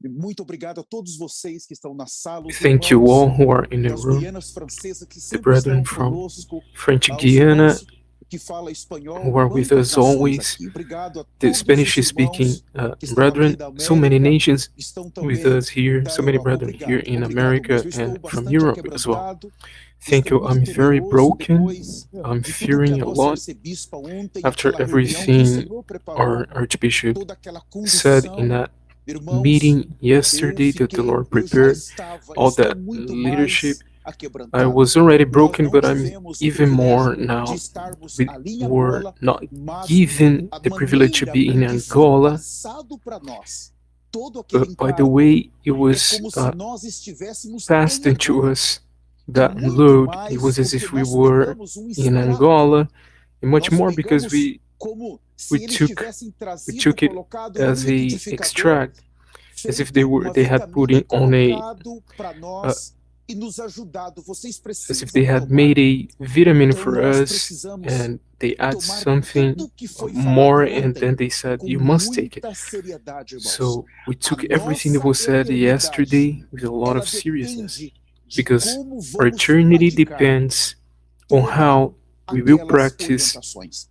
Muito obrigado a todos vocês que estão na sala, os Thank you all irmãos who are in the das room, Guianas Francesas que the sempre brethren estão from conosco, French aos Guiana irmãos que falam espanhol, who are with quantas us nações always, aqui. Obrigado a the todos os Spanish-speaking irmãos que estão aqui brethren, da so many América, nations que estão with também us here, da so many Europa. brethren here Obrigado, in obrigado America mesmo. Estou and from bastante Europe as well. aquebrantado, Thank estou you. I'm muito very temeroso broken. depois I'm de tudo que a fearing a nossa lot arcebispa ontem, after aquela reunião que o everything Senhor preparou, our Archbishop toda aquela said in condução. that Irmãos, meeting yesterday that the Lord eu já prepared, estava, all estou that muito leadership. mais I aquebrantado. was already Nós broken, não but I'm tivemos o even more privilégio de now. estarmos We ali em were Angola, not mas given a the privilege to maneira be com in que foi Angola, passado para nós todo aquele but by the encargo way it é was como se nós estivéssemos passed em into Angola. us, E that muito load, it mais was as porque if we nós were pegamos um in extrato. Angola, and much Nós more because pegamos como we se eles took tivessem we trazido, took it colocado no as a liquidificador, extract, as if feito uma they had put vitamina e in on a colocado para uh, nós e nos ajudado. Vocês as if they precisam had tomar. made a vitamin Então for nós us precisamos and they add tomar something tudo que foi more, falado and ontem then they said com you must take it. muita seriedade, irmãos. So we A took everything that nossa was said eternidade, yesterday with a lot ela of seriousness, depende de because como our vamos eternity praticar depends on todas how we will aquelas practice orientações.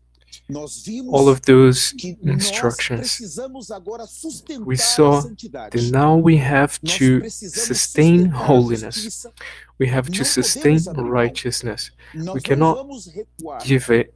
Nós all of vimos those que nós instructions. precisamos agora We sustentar a saw that santidade. now we have Nós to precisamos sustain sustentar a holiness. justiça. We have to Não sustain podemos abrir mão. righteousness. We Nós não cannot vamos recuar, give it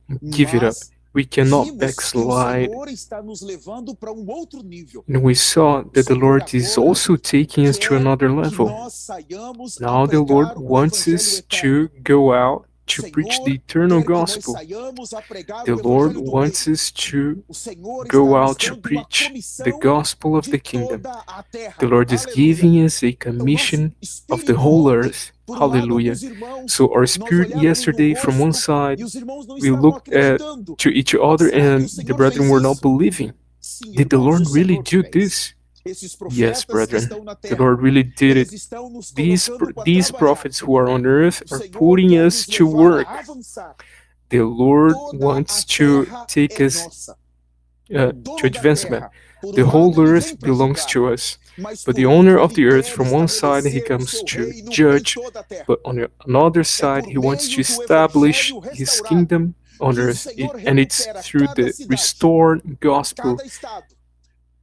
up. mas We cannot vimos que o backslide. Senhor está nos levando para um outro nível. And we saw that the Senhor Lord is agora also taking us to quer another que level. nós saiamos a Now the Lord pregar o wants evangelho us eterno. to go out O to preach the Senhor eternal quer que nós gospel. saiamos a pregar The o Lord evangelho do wants reino. us to O Senhor go está nos out to dando a preach the comissão gospel of de the kingdom. toda a terra. The Lord is Aleluia. giving us a Então, nosso commission of the espírito whole ontem, earth. por um lado, Hallelujah. alguns irmãos, So our nós spirit olhávamos no yesterday from one rosto side, e os irmãos não we estavam looked at acreditando. to each other Será que and o the Senhor brethren fez were not isso? believing. Sim, Did the irmãos, Lord o really Senhor do fez. this? Esses Yes, profetas que brethren. estão na The terra, Lord really did eles it. estão nos These colocando para these trabalhar. prophets who are on earth O are Senhor putting quer us nos to levar work. a avançar. The Lord Toda wants a to terra take é us nossa. to Dono da advancement. terra, por The um whole lado, ele earth vem para belongs julgar, to us. mas But por the owner outro, of the ele earth, quer from one side, he estabelecer o comes seu to reino em judge, toda a terra. but on the another É side, por he wants to meio do establish evangelho his restaurado kingdom on que o earth, Senhor and it's recupera through cada the cidade, restored gospel cada estado,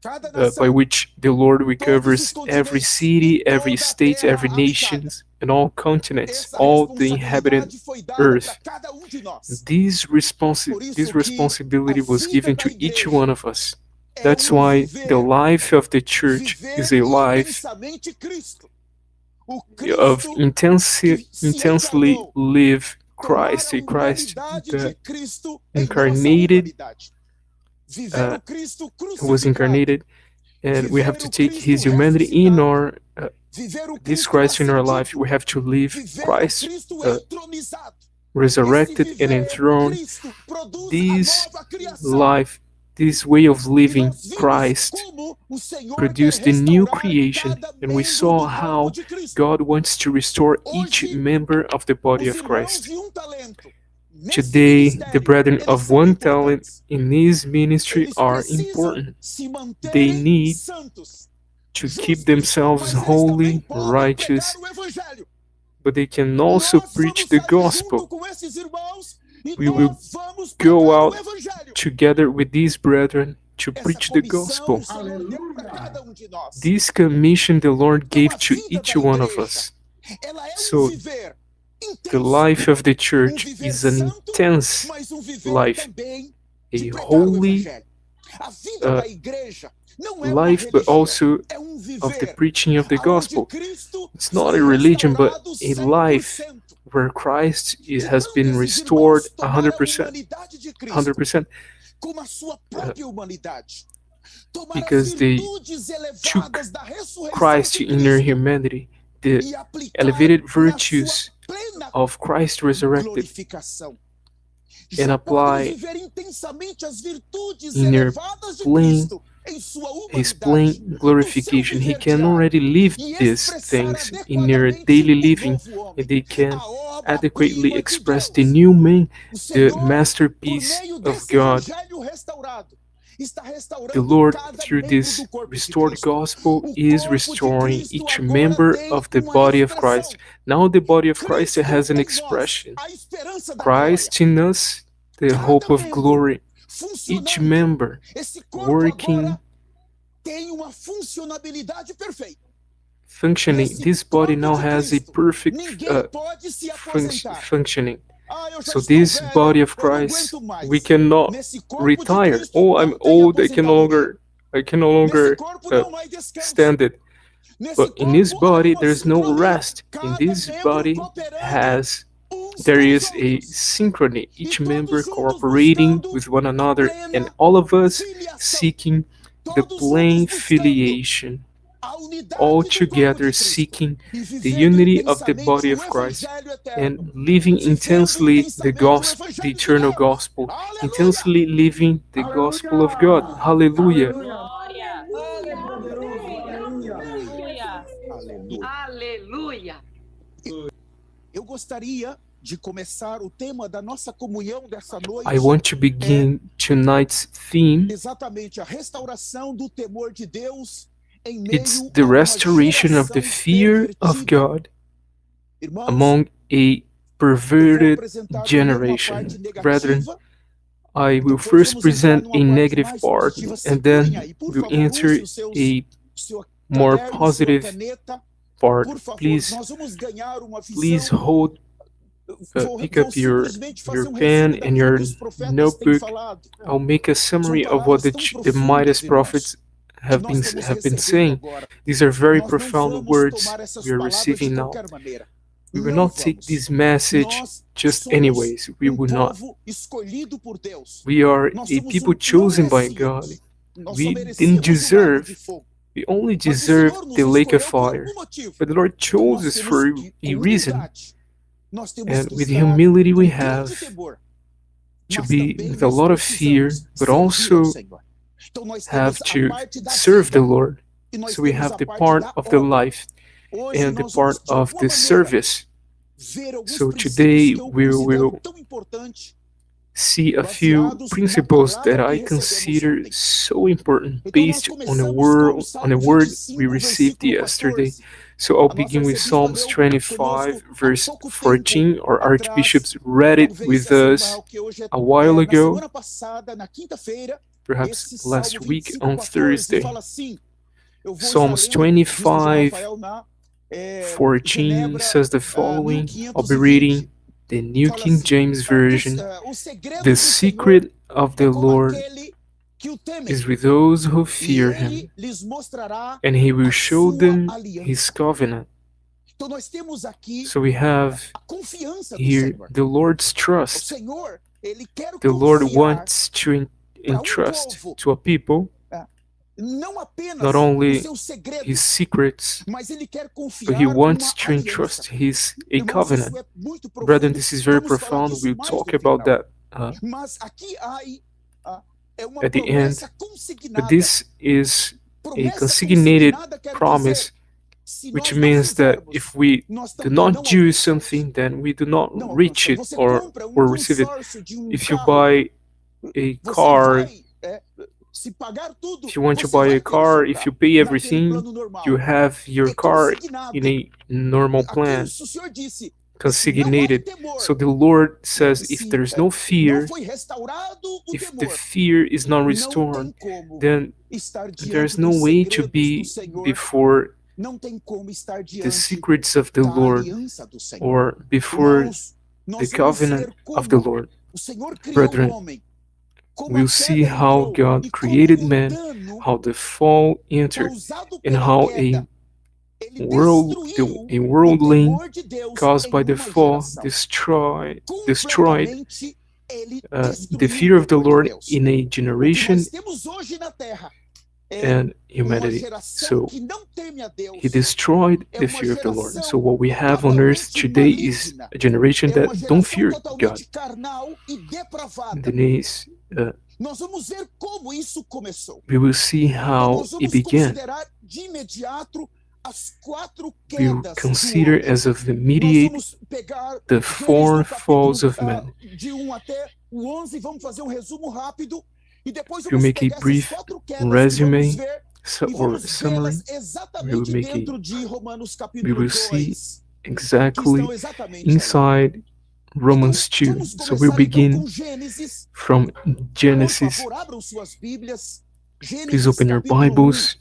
cada by nação, which the Lord todos os recovers every continentes city, e every toda a state, every terra habitada. nation, and all continents, Essa all the inhabited responsabilidade foi dada para earth. cada de nós. This Por isso que a responsibility was vida given da to each igreja one of us. é That's why the viver, life of the church is viver a life intensamente Cristo. O of Cristo que se intensely encarnou, live tomar Christ, a a Christ humanidade de that Cristo em nossa incarnated, humanidade. Viver o Cristo who was crucificado, incarnated, and we have viver to o take Cristo his humanity in ressuscitado, our viver o this Cristo Christ in our life. ascendido, We have to live viver o Christ Cristo entronizado. Esse resurrected and viver enthroned. Cristo produz a This nova criação. life, this way of E living nós vimos Christ como o Senhor quer produced the new restaurar creation, cada and we membro saw do how corpo de Cristo. God wants to restore each Hoje, member of the body os of irmãos Christ. de talento nesse Today, the ministério, brethren eles of são one talent importantes. in this ministry Eles are precisam important. se They manterem need santos, to keep justos, themselves mas eles também holy, podem righteous, pregar o evangelho. but they can also Nós preach vamos the sair junto gospel. com esses irmãos e We will nós vamos go pregar o out evangelho. together with these brethren to Essa preach the comissão gospel. o Senhor deu para cada de nós. This commission the Lord Então gave a to vida each da one of igreja, us. ela é So viver the intenso, life of the church viver is an santo, intense mas viver life, também a de pregar o holy evangelho. A vida da igreja não é uma life, but religião, also é of the viver preaching of the aonde gospel. Cristo It's not foi a religion, but restaurado a life 100%. where Christ E has quando been esses restored irmãos tomaram a 100%, humanidade de Cristo 100%, como a sua própria humanidade, tomaram as because they virtudes took elevadas da ressurreição Christ de in their Cristo humanity, the e aplicaram elevated na sua virtues plena of Christ resurrected, glorificação. and Já podem apply viver intensamente as virtudes in their elevadas de plain Cristo em sua His humanidade, plain no seu glorification. He viver can diário, already live e these expressar things in their adequadamente daily o living, novo homem, and they can a adequately obra-prima de express the Deus. new man, O the Senhor, por masterpiece meio of desse God. evangelho restaurado, está restaurando The Lord, cada through membro this do corpo de restored Cristo. gospel, O is corpo de restoring Cristo each agora member tem of the uma body of expressão. Christ. Now the body of Christ Cristo has an em expression. nós, a esperança da glória. Christ in us, the hope Cada of membro glory. Each funcionando. member Esse corpo working, agora tem uma funcionabilidade perfeita. functioning. Nesse This body corpo now de has a Cristo, perfect ninguém pode se aposentar. functioning. Eu já So estou this velho, body of eu não Christ, aguento mais. we cannot Nesse corpo retire. de Cristo Oh, não I'm tem old. I can no aposentadoria. longer Nesse corpo não há descanso. stand it. Nesse But in this corpo há body, uma there's no sincronia. rest. In Cada this membro body cooperando there com os is a outros. synchrony, each todos member juntos cooperating buscando with one another, plena and all of us filiação. seeking the Todos plain juntos buscando filiation, a unidade all do corpo together de Cristo. seeking E the vivendo unity of the intensamente body o of Christ, evangelho eterno. and living Vivendo intensely the intensamente o gospel, the evangelho de eternal Deus. gospel, Aleluia! intensely living the gospel of God. Hallelujah. Glória. Aleluia. Aleluia. Aleluia. Eu gostaria de começar o tema da nossa comunhão dessa noite. I want to begin tonight's theme. Exatamente a restauração do temor de Deus em meio It's a the uma restoration of the geração fear of pervertida. God Irmãos, among a eu vou perverted apresentar primeiro uma generation. parte Brethren, negativa, I will depois first vamos entrar present numa a parte negative mais part, positiva. and Segurem then aí, por we'll favor, answer use o seu more caderno, sua positive caneta. part. Por favor, Please, nós vamos ganhar uma please visão. hold, Vou pick up simplesmente fazer your um pen resumo and daquilo your que os profetas têm notebook. falado. I'll make a São summary of what palavras tão the Midas profundas, irmãos, prophets que have nós been estamos recebendo saying. agora. These are very Nós não profound vamos words tomar essas we are palavras receiving de now. qualquer maneira. We will Não not take vamos. this message Nós just somos anyways. We will not. povo escolhido por Deus. We are Nós a somos people não chosen by merecíamos. God. Nós We só didn't merecíamos o lago de deserve. fogo. We only Mas o deserve Senhor nos the lake of escolheu por fire. algum motivo. But the Lord Então chose nós us temos for que, a com reason. humildade, nós temos And que with the estar humility com we grande have temor. to Mas be também with a nós lot of fear, precisamos but servir ao also Senhor. Então nós have temos a to parte da serve the vida Lord. e nós So we temos have a the parte part da of the obra. life Hoje and the nós part vamos, de of alguma the maneira, service. ver alguns So princípios today que eu we considero will tão importantes, see a few baseados na principles that palavra I que recebemos consider ontem. so important Então nós based on começamos com o on a Salmo word we 25, received versículo yesterday. 14. So I'll A nossa begin with arcebispa Psalms leu 25, conosco há verse pouco 14. tempo Our atrás. archbishops read it Talvez with essa semana, us que hoje a while na ago, semana passada, na quinta-feira, perhaps esse last Salmo week 25, on 14 Thursday. fala assim. Eu vou Psalms estar lendo, visto João 25, Rafael na 14 Genebra, says the following. I'll be 1520. reading the New Fala King assim, James Version. o segredo The do Senhor secret of the é com Lord aquele que o temem, is with those who e fear ele him, lhes mostrará and he will a show sua them aliança. his covenant. Então nós temos aqui So we have a confiança do here Senhor. the Lord's O trust. Senhor, ele quer The Lord confiar wants to entrust povo to a people não apenas not only os seus segredos, his secrets, mas ele quer but confiar he uma wants to aliança. entrust a Irmãos, covenant. isso é muito Brethren, profundo. this is very Vamos falar profound. disso We'll mais talk no about final. that Mas aqui há uma at the end. promessa But consignada. this is a Promessa consignated consignada quer promise, dizer, se which nós não means that fizermos, if we nós do também not não do alcançamos. something, then we do not Não reach alcançamos. it Você or compra receive it. consórcio de If you carro, buy a você car, vai, se pagar tudo, if you want to você buy vai a ter o car, seu if you carro pay naquele everything, plano normal. you have your É car consignado. in a normal plan, Aqui o Senhor disse, consignated. se não há temor, So the Lord says, if se there's no não fear, foi restaurado o if the temor, fear is not não restored, tem como then estar there's diante no dos way to segredos be do Senhor, before não tem como estar the diante secrets of the da Lord aliança do Senhor. or before Irmãos, the nós vamos covenant ver of the como Lord. o Senhor criou Brethren, o homem, como we'll a see queda how entrou God e created como o man, dano how the fall entered, causado and pela how queda, ele a destruiu worldling o temor de Deus caused em by the uma fall geração. destroyed Completamente, ele the destruiu fear o of the temor de Lord Deus. in a O que generation nós temos hoje na Terra é and uma humanity. geração So que não teme a Deus. he destroyed É the uma fear of the Lord. geração So what we have on earth totalmente today is maligna. a generation É uma that don't geração fear God. totalmente carnal e depravada. Denise, Nós vamos ver como isso começou. we will see Então, how nós it vamos began. considerar de imediato as 4 We will quedas do consider homem. as of Nós immediate vamos pegar the Gênesis 4 no falls capítulo of man. de 1 até o 11, vamos fazer um resumo rápido E depois You vamos make a pegar essas brief 4 quedas e resume vamos ver e or vamos summary. vê-las We will exatamente make dentro de Romanos we capítulo will see 2, que exactly estão exatamente aí. inside Romans Então, 2. vamos So we'll começar então begin com Gênesis. from Por Genesis. favor, abram suas Bíblias. Please Gênesis open your capítulo 1. Bibles.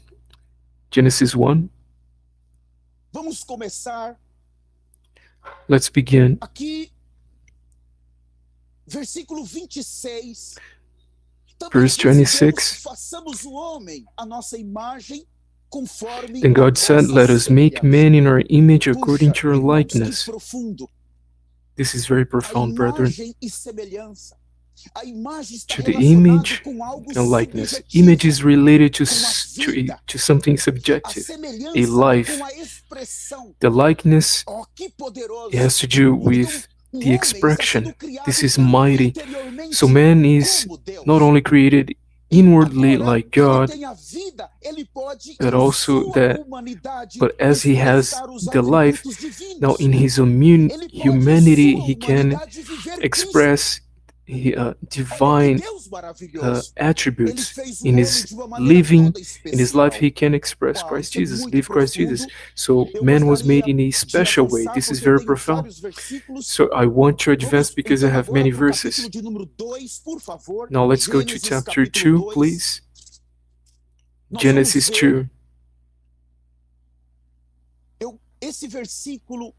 Genesis 1. Vamos começar Let's begin. aqui, versículo 26. Também Verse disse Deus, 26. façamos o homem à nossa imagem, conforme Then a God said, nossa "Let us make semelhança." man in our image according Puxa, to our irmãos, que likeness." profundo. This is very A profound, brethren. imagem e semelhança. A imagem está To the relacionada image com algo and likeness. subjetivo, Image is related to, com a vida. to something A subjective, semelhança a life. com a expressão. The likeness, Oh, que poderoso. it has to do Então, with o the homem está expression. sendo criado This is tanto mighty. interiormente So man is como Deus. not only created inwardly Agora like que ele God, tem a vida, ele pode, but em also sua that, humanidade, but as he has expressar os the life, atributos divinos. now in his immune Ele pode, em humanity, sua he can humanidade, viver Cristo. express Ele é divine Deus maravilhoso. Ele attributes fez o in homem his de uma maneira living. toda In his life, especial. he can express Uau, Christ isso é Jesus, muito live Christ profundo. Jesus. So Eu man was gostaria made in a de special way. avançar This is porque eu very tenho profound. vários versículos. So I want to advance Vamos because I então have agora many para o verses. capítulo de número 2, por favor. Now let's go to Gênesis chapter capítulo 2, 2. please. Nós Genesis vamos ver, 2. esse versículo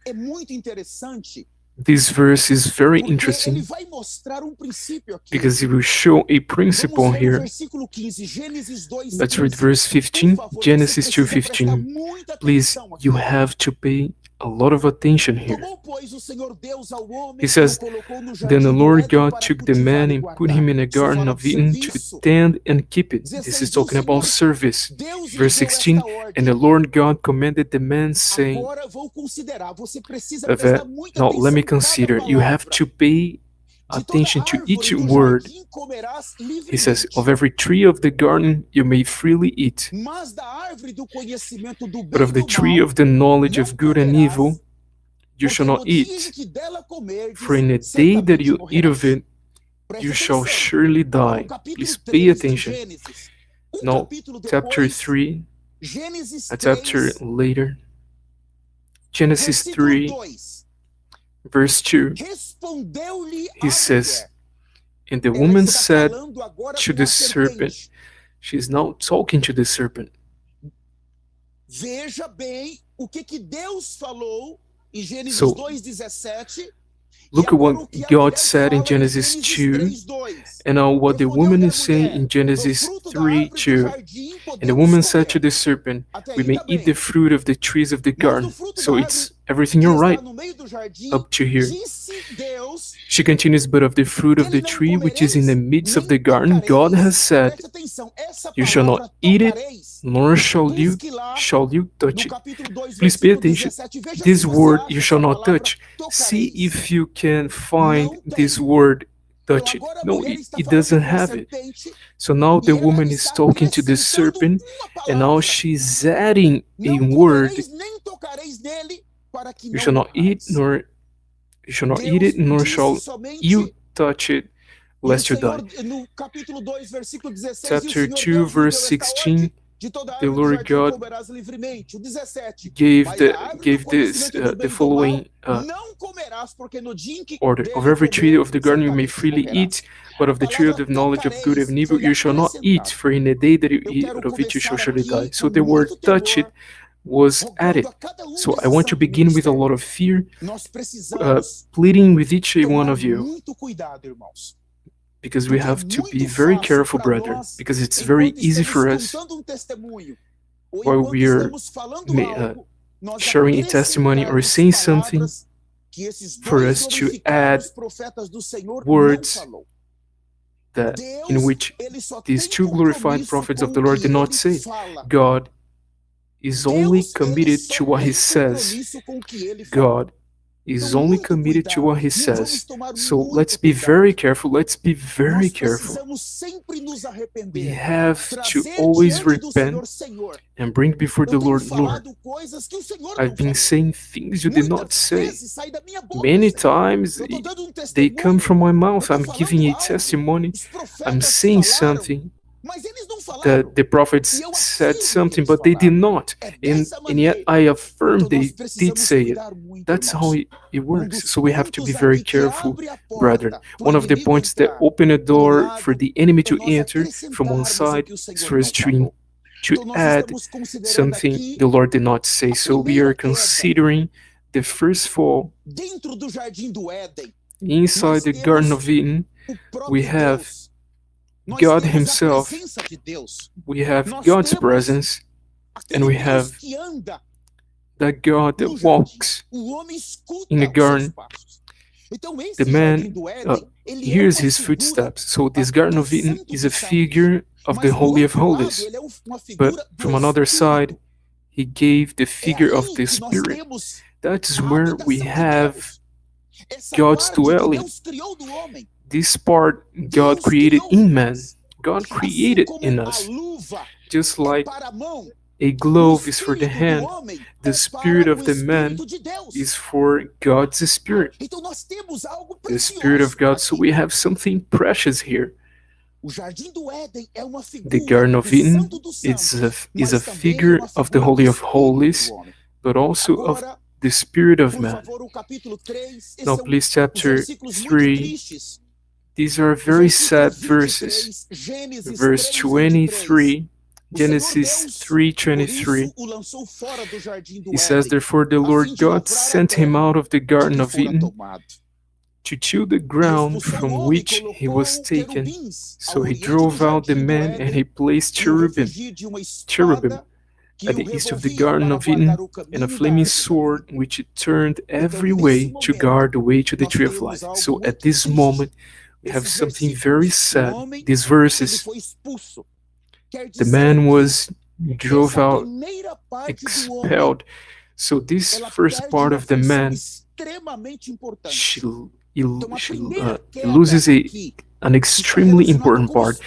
é muito interessante This verse is very porque ele interesting vai mostrar princípio aqui. because it will show a principle Vamos ver o here. versículo 15, Gênesis 2, Let's read 15. verse 15, Por favor, Genesis você precisa prestar 2:15. muita Please, atenção aqui. you have to pay a lot of attention here. Tomou, pois, o Senhor Deus ao homem He e o says, colocou no Then the jardim do Lord Éden God para took the cultivar man e and guardar. put him in a Isso garden fala of de Eden to serviço. tend and keep it. This 16, is talking about service. Deus lhe Verse deu 16, esta and the ordem. Lord God commanded the man, saying, Agora vou considerar. Você precisa that, prestar muita now atenção let me em cada consider, you have palavra. to pay De toda attention to each árvore do word. jardim comerás He says, livremente, of every tree of the garden you may freely eat, mas da árvore do conhecimento do but bem e of the do tree mal of the knowledge não of good and comerás, evil you porque shall no not dia em eat, que dela comerdes, for in the day that certamente you eat of morrerás. it, Preste you shall atenção. surely Agora, die. o capítulo Please 3 pay de attention. Gênesis. Now, Capítulo chapter depois, 3, Gênesis a chapter 3, later, Genesis versículo 3, 2. verse 2, Respondeu-lhe he a says, mulher. and the Ela woman está said falando agora to com the a serpent, serpente. she's now talking to the serpent. Veja bem o que Deus falou em Gênesis So, 2:17. Look at what God said in Genesis 2, and now what the woman is saying in Genesis 3:2. And the woman said to the serpent, we may eat the fruit of the trees of the garden. So it's everything you're right up to here. She continues, but of the fruit of the tree which is in the midst of the garden, God has said, you shall not eat it, nor shall you touch it. Please pay attention. This word you shall not touch. See if you can find this word touch it. No, it doesn't have it. So now the woman is talking to the serpent, and now she's adding a word. You shall not eat, nor you shall not eat it, nor shall you touch it, lest you die. Chapter 2, verse 16. The Lord God gave the following order. Of every tree of the garden you may freely eat, but of the tree of the knowledge of good and evil you shall not eat, for in the day that you eat of it you shall surely die. So the word touch it was added. So I want to begin with a lot of fear, pleading with each one of you, because we have to be very careful, brethren, because it's very easy for us while we are sharing a testimony or saying something for us to add words that in which these two glorified prophets of the Lord did not say. God is only committed to what he says. God is only committed to what he says. So let's be very careful. Let's be very careful. We have to always repent and bring before the Lord, Lord, I've been saying things you did not say. Many times they come from my mouth. I'm giving a testimony. I'm saying something that the prophets said something, but they did not. And yet I affirm they did say it. That's how it works. So we have to be very careful, brethren. One of the points that open a door for the enemy to enter from one side is for us to add something the Lord did not say. So we are considering the first fall. Inside the Garden of Eden, we have God Himself, we have God's presence, and we have that God that walks in the garden. The man hears his footsteps. So this Garden of Eden is a figure of the Holy of Holies. But from another side, He gave the figure of the Spirit. That is where we have God's dwelling. This part God created in man. God created in us. Just like a glove is for the hand, the spirit of the man is for God's Spirit. The Spirit of God. So we have something precious here. The Garden of Eden is a figure of the Holy of Holies, but also of the Spirit of man. Now please, chapter 3. These are very sad verses. Verse 23, Genesis 3:23. He says, therefore the Lord God sent him out of the Garden of Eden to till the ground from which he was taken. So he drove out the man, and he placed cherubim at the east of the Garden of Eden, and a flaming sword which it turned every way to guard the way to the tree of life. So at this moment, we have something very sad. These verses, the man was drove out, expelled. So this first part of the man, he loses an extremely important part.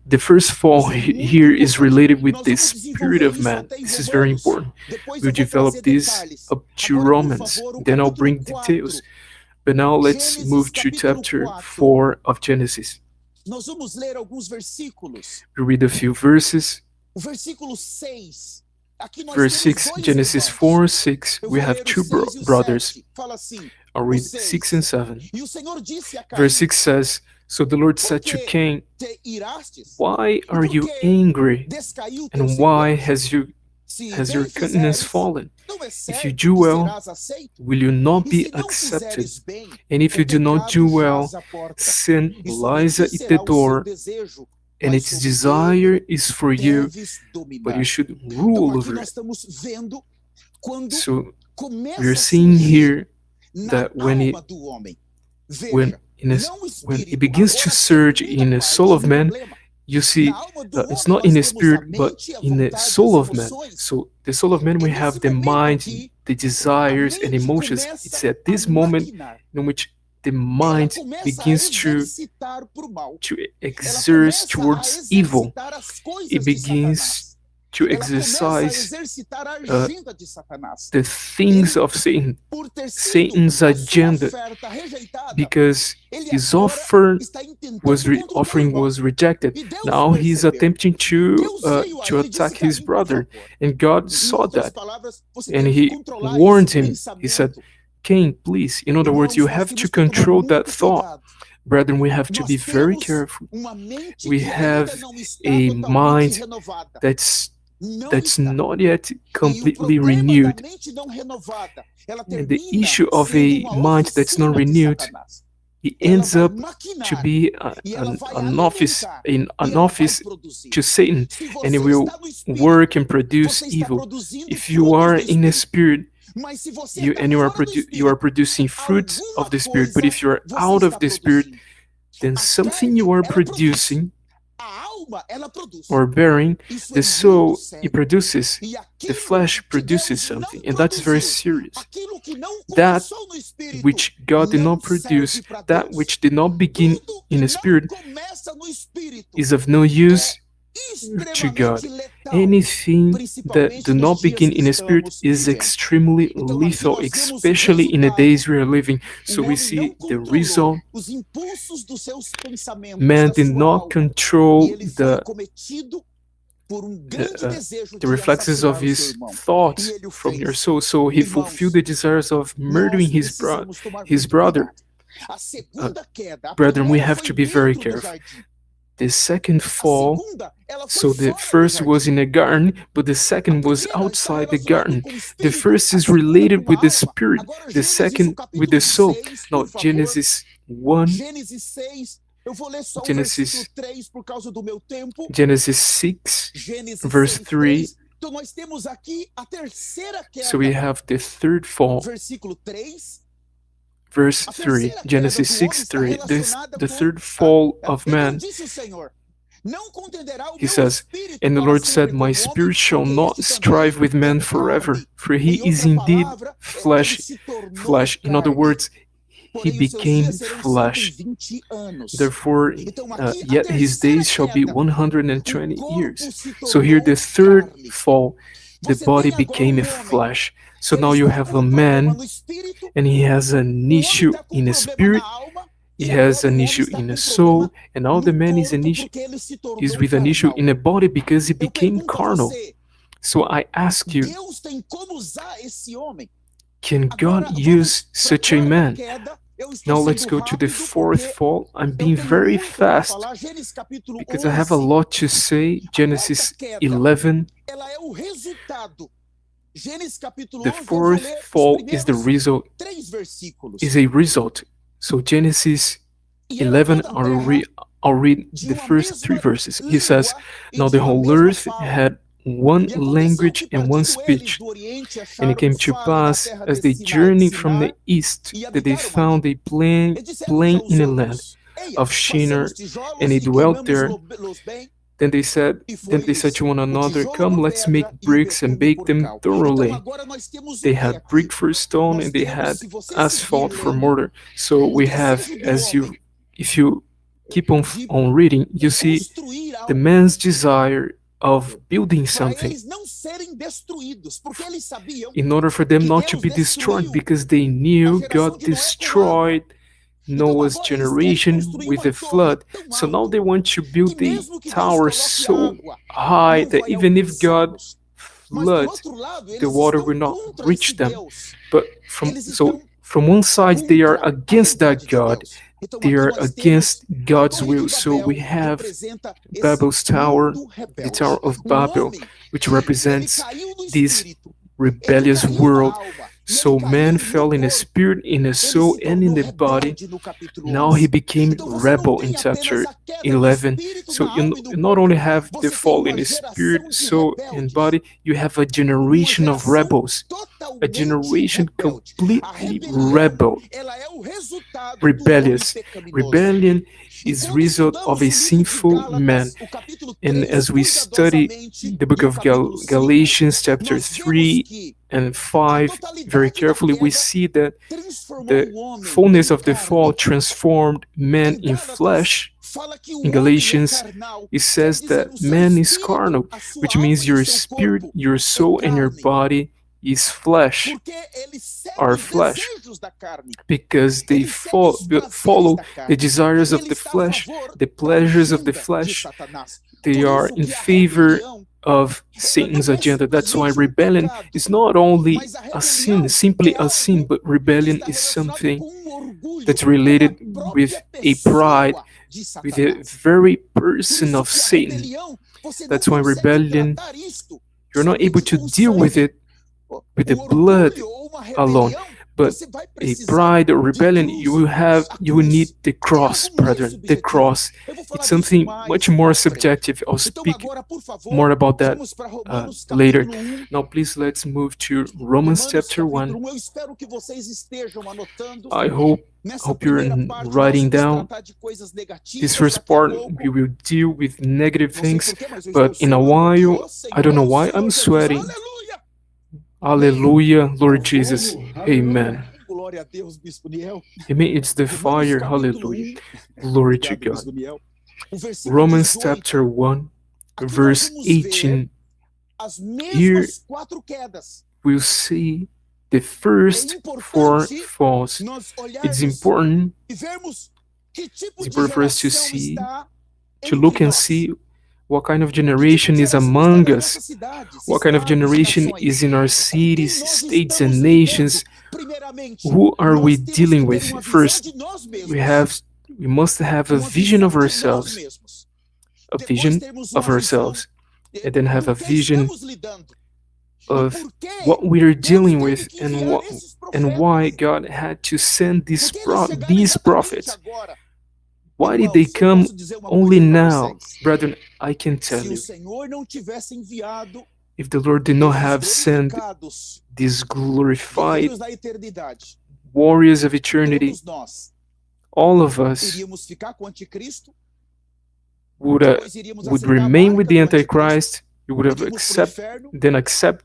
The first fall here is related with the spirit of man. This is very important. We'll develop this up to Romans. Then I'll bring details. But now let's move to chapter 4 of Genesis. We read a few verses. Verse 6, Genesis 4:6, we have two brothers. I'll read 6 and 7. Verse 6 says, so the Lord said to Cain, why are you angry, and why has your countenance fallen? If you do well, will you not be accepted? And if you do not do well, sin lies at the door, and its desire is for you, but you should rule over it. So we're seeing here that when it begins to surge in the soul of man, you see, it's not in the spirit, but in the soul of man. So the soul of man, we have the mind, the desires, and emotions. It's at this moment in which the mind begins to exert towards evil. It begins to exercise the things of Satan, Satan's agenda, because his offering was rejected. Now he's attempting to attack his brother, and God saw that, and He warned him. He said, Cain, please, in other words, you have to control that thought. Brethren, we have to be very careful. We have a mind that's not yet completely renewed. And the issue of a mind that's not renewed, it ends up to be an office to Satan, and it will work and produce evil. If you are in a spirit, you are producing fruits of the Spirit, but if you are out of the Spirit, then something you are producing or bearing, the soul, it produces, the flesh produces something, and that's very serious. That which God did not produce, that which did not begin in a spirit, is of no use to God. Anything that do not begin in a spirit is extremely lethal, especially in the days we are living. So we see the result. Man did not control the reflexes of his thoughts from your soul, so he fulfilled the desires of murdering his brother. Brethren, we have to be very careful. The second fall, so the first was in a garden, but the second was outside the garden. The first is related with the spirit, the second with the soul. Now, Genesis 1, Genesis 6, verse 3. So we have the third fall. Verse 3, Genesis 6, 3, the third fall of man. He says, and the Lord said, my spirit shall not strive with man forever, for he is indeed flesh. In other words, he became flesh. Therefore, yet his days shall be 120 years. So here the third fall, the body became a flesh. So now you have a man, and he has an issue in a spirit, he has an issue in a soul, and now the man is with an issue in a body because he became carnal. So I ask you, can God use such a man? Now let's go to the fourth fall. I'm being very fast because I have a lot to say. Genesis 11. The fourth fall is the result, is a result. So Genesis 11, I'll read the first 3 verses. He says, now the whole earth had one language and one speech. And it came to pass, as they journeyed from the east, that they found a plain in the land of Shinar, and they dwelt there. Then they said to one another, come, let's make bricks and bake them thoroughly. They had brick for stone, and they had asphalt for mortar. So we have, if you keep on reading, you see the man's desire of building something in order for them not to be destroyed, because they knew God destroyed Noah's generation with a flood. So now they want to build a tower so high that even if God floods, the water will not reach them. But from one side they are against that God, they are against God's will. So we have Babel's tower, the Tower of Babel, which represents this rebellious world. So man fell in a spirit, in a soul, and in the body. Now he became rebel in chapter 11. So you not only have the fall in his spirit, soul, and body, you have a generation of rebels. A generation completely rebellious. Rebellion is the result of a sinful man. And as we study the book of Galatians chapter 3 and 5 very carefully, we see that the fullness of the fall transformed man in flesh. In Galatians, it says that man is carnal, which means your spirit, your soul, and your body is flesh, our flesh, because they follow the desires of the flesh, the pleasures of the flesh. They are in favor of Satan's agenda. That's why rebellion is not only a sin, simply a sin, but rebellion is something that's related with a pride, with the very person of Satan. That's why rebellion, you're not able to deal with it with the blood alone, But a pride or rebellion, you will need the cross, brethren, the cross. It's something much more subjective. I'll speak more about that later. Now, please, let's move to Romans chapter 1. I hope you're writing down. This first part, we will deal with negative things, but in a while, I don't know why I'm sweating. Hallelujah, Lord Jesus. Amen. Amen. It's the fire. Hallelujah. Glory to God. Romans chapter 1, verse 18. Here we'll see the first four falls. It's important for us to see, to look and see what kind of generation is among us, what kind of generation is in our cities, states, and nations. Who are we dealing with? First, we must have a vision of ourselves, and then have a vision of what we are dealing with and why God had to send these prophets. Why did they come only now? Brethren, I can tell you, if the Lord did not have sent these glorified warriors of eternity, all of us would remain with the Antichrist. You would have accept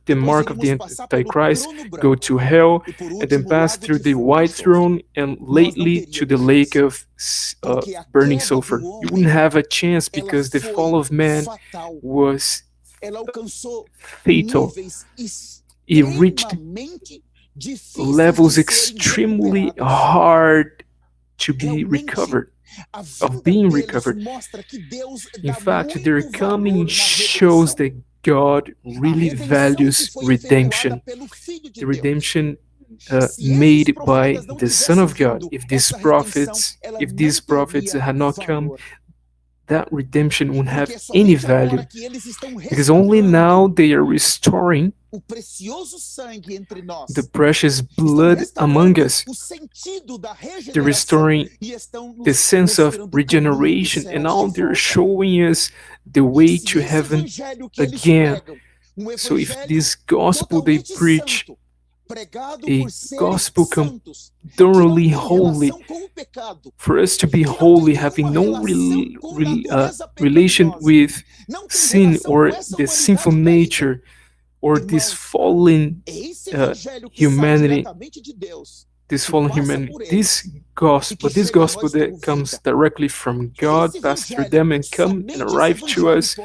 the mark of the Antichrist, go to hell, and then pass through the white throne and lately to the lake of burning sulfur. You wouldn't have a chance because the fall of man was fatal. It reached levels extremely hard to be recovered. Of being recovered. In fact, their coming shows that God really values redemption. The redemption made by the Son of God. If these prophets had not come, that redemption wouldn't have any value, because only now they are restoring the precious blood among us. They're restoring the sense of regeneration, and now they're showing us the way to heaven again. So if this gospel they preach, a gospel thoroughly holy, for us to be holy, having no relation with sin or the sinful nature or this fallen humanity, this gospel that comes directly from God, pass through them and come and arrive to us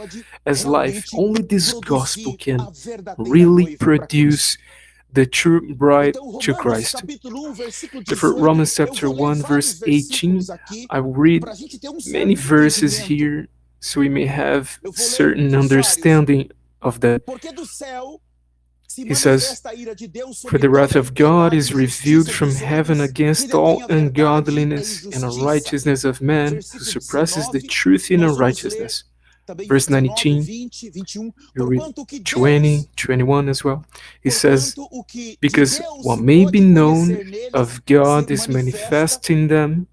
as life. Only this gospel can really produce the true bride to Christ. Therefore, Romans chapter 1, verse 18, I will read many verses here so we may have certain understanding of that. He says, "For the wrath of God is revealed from heaven against all ungodliness and unrighteousness of man who suppresses the truth in unrighteousness." Verse 19, you read 20, 21 as well. He says, "Because what may be known of God is manifest in them,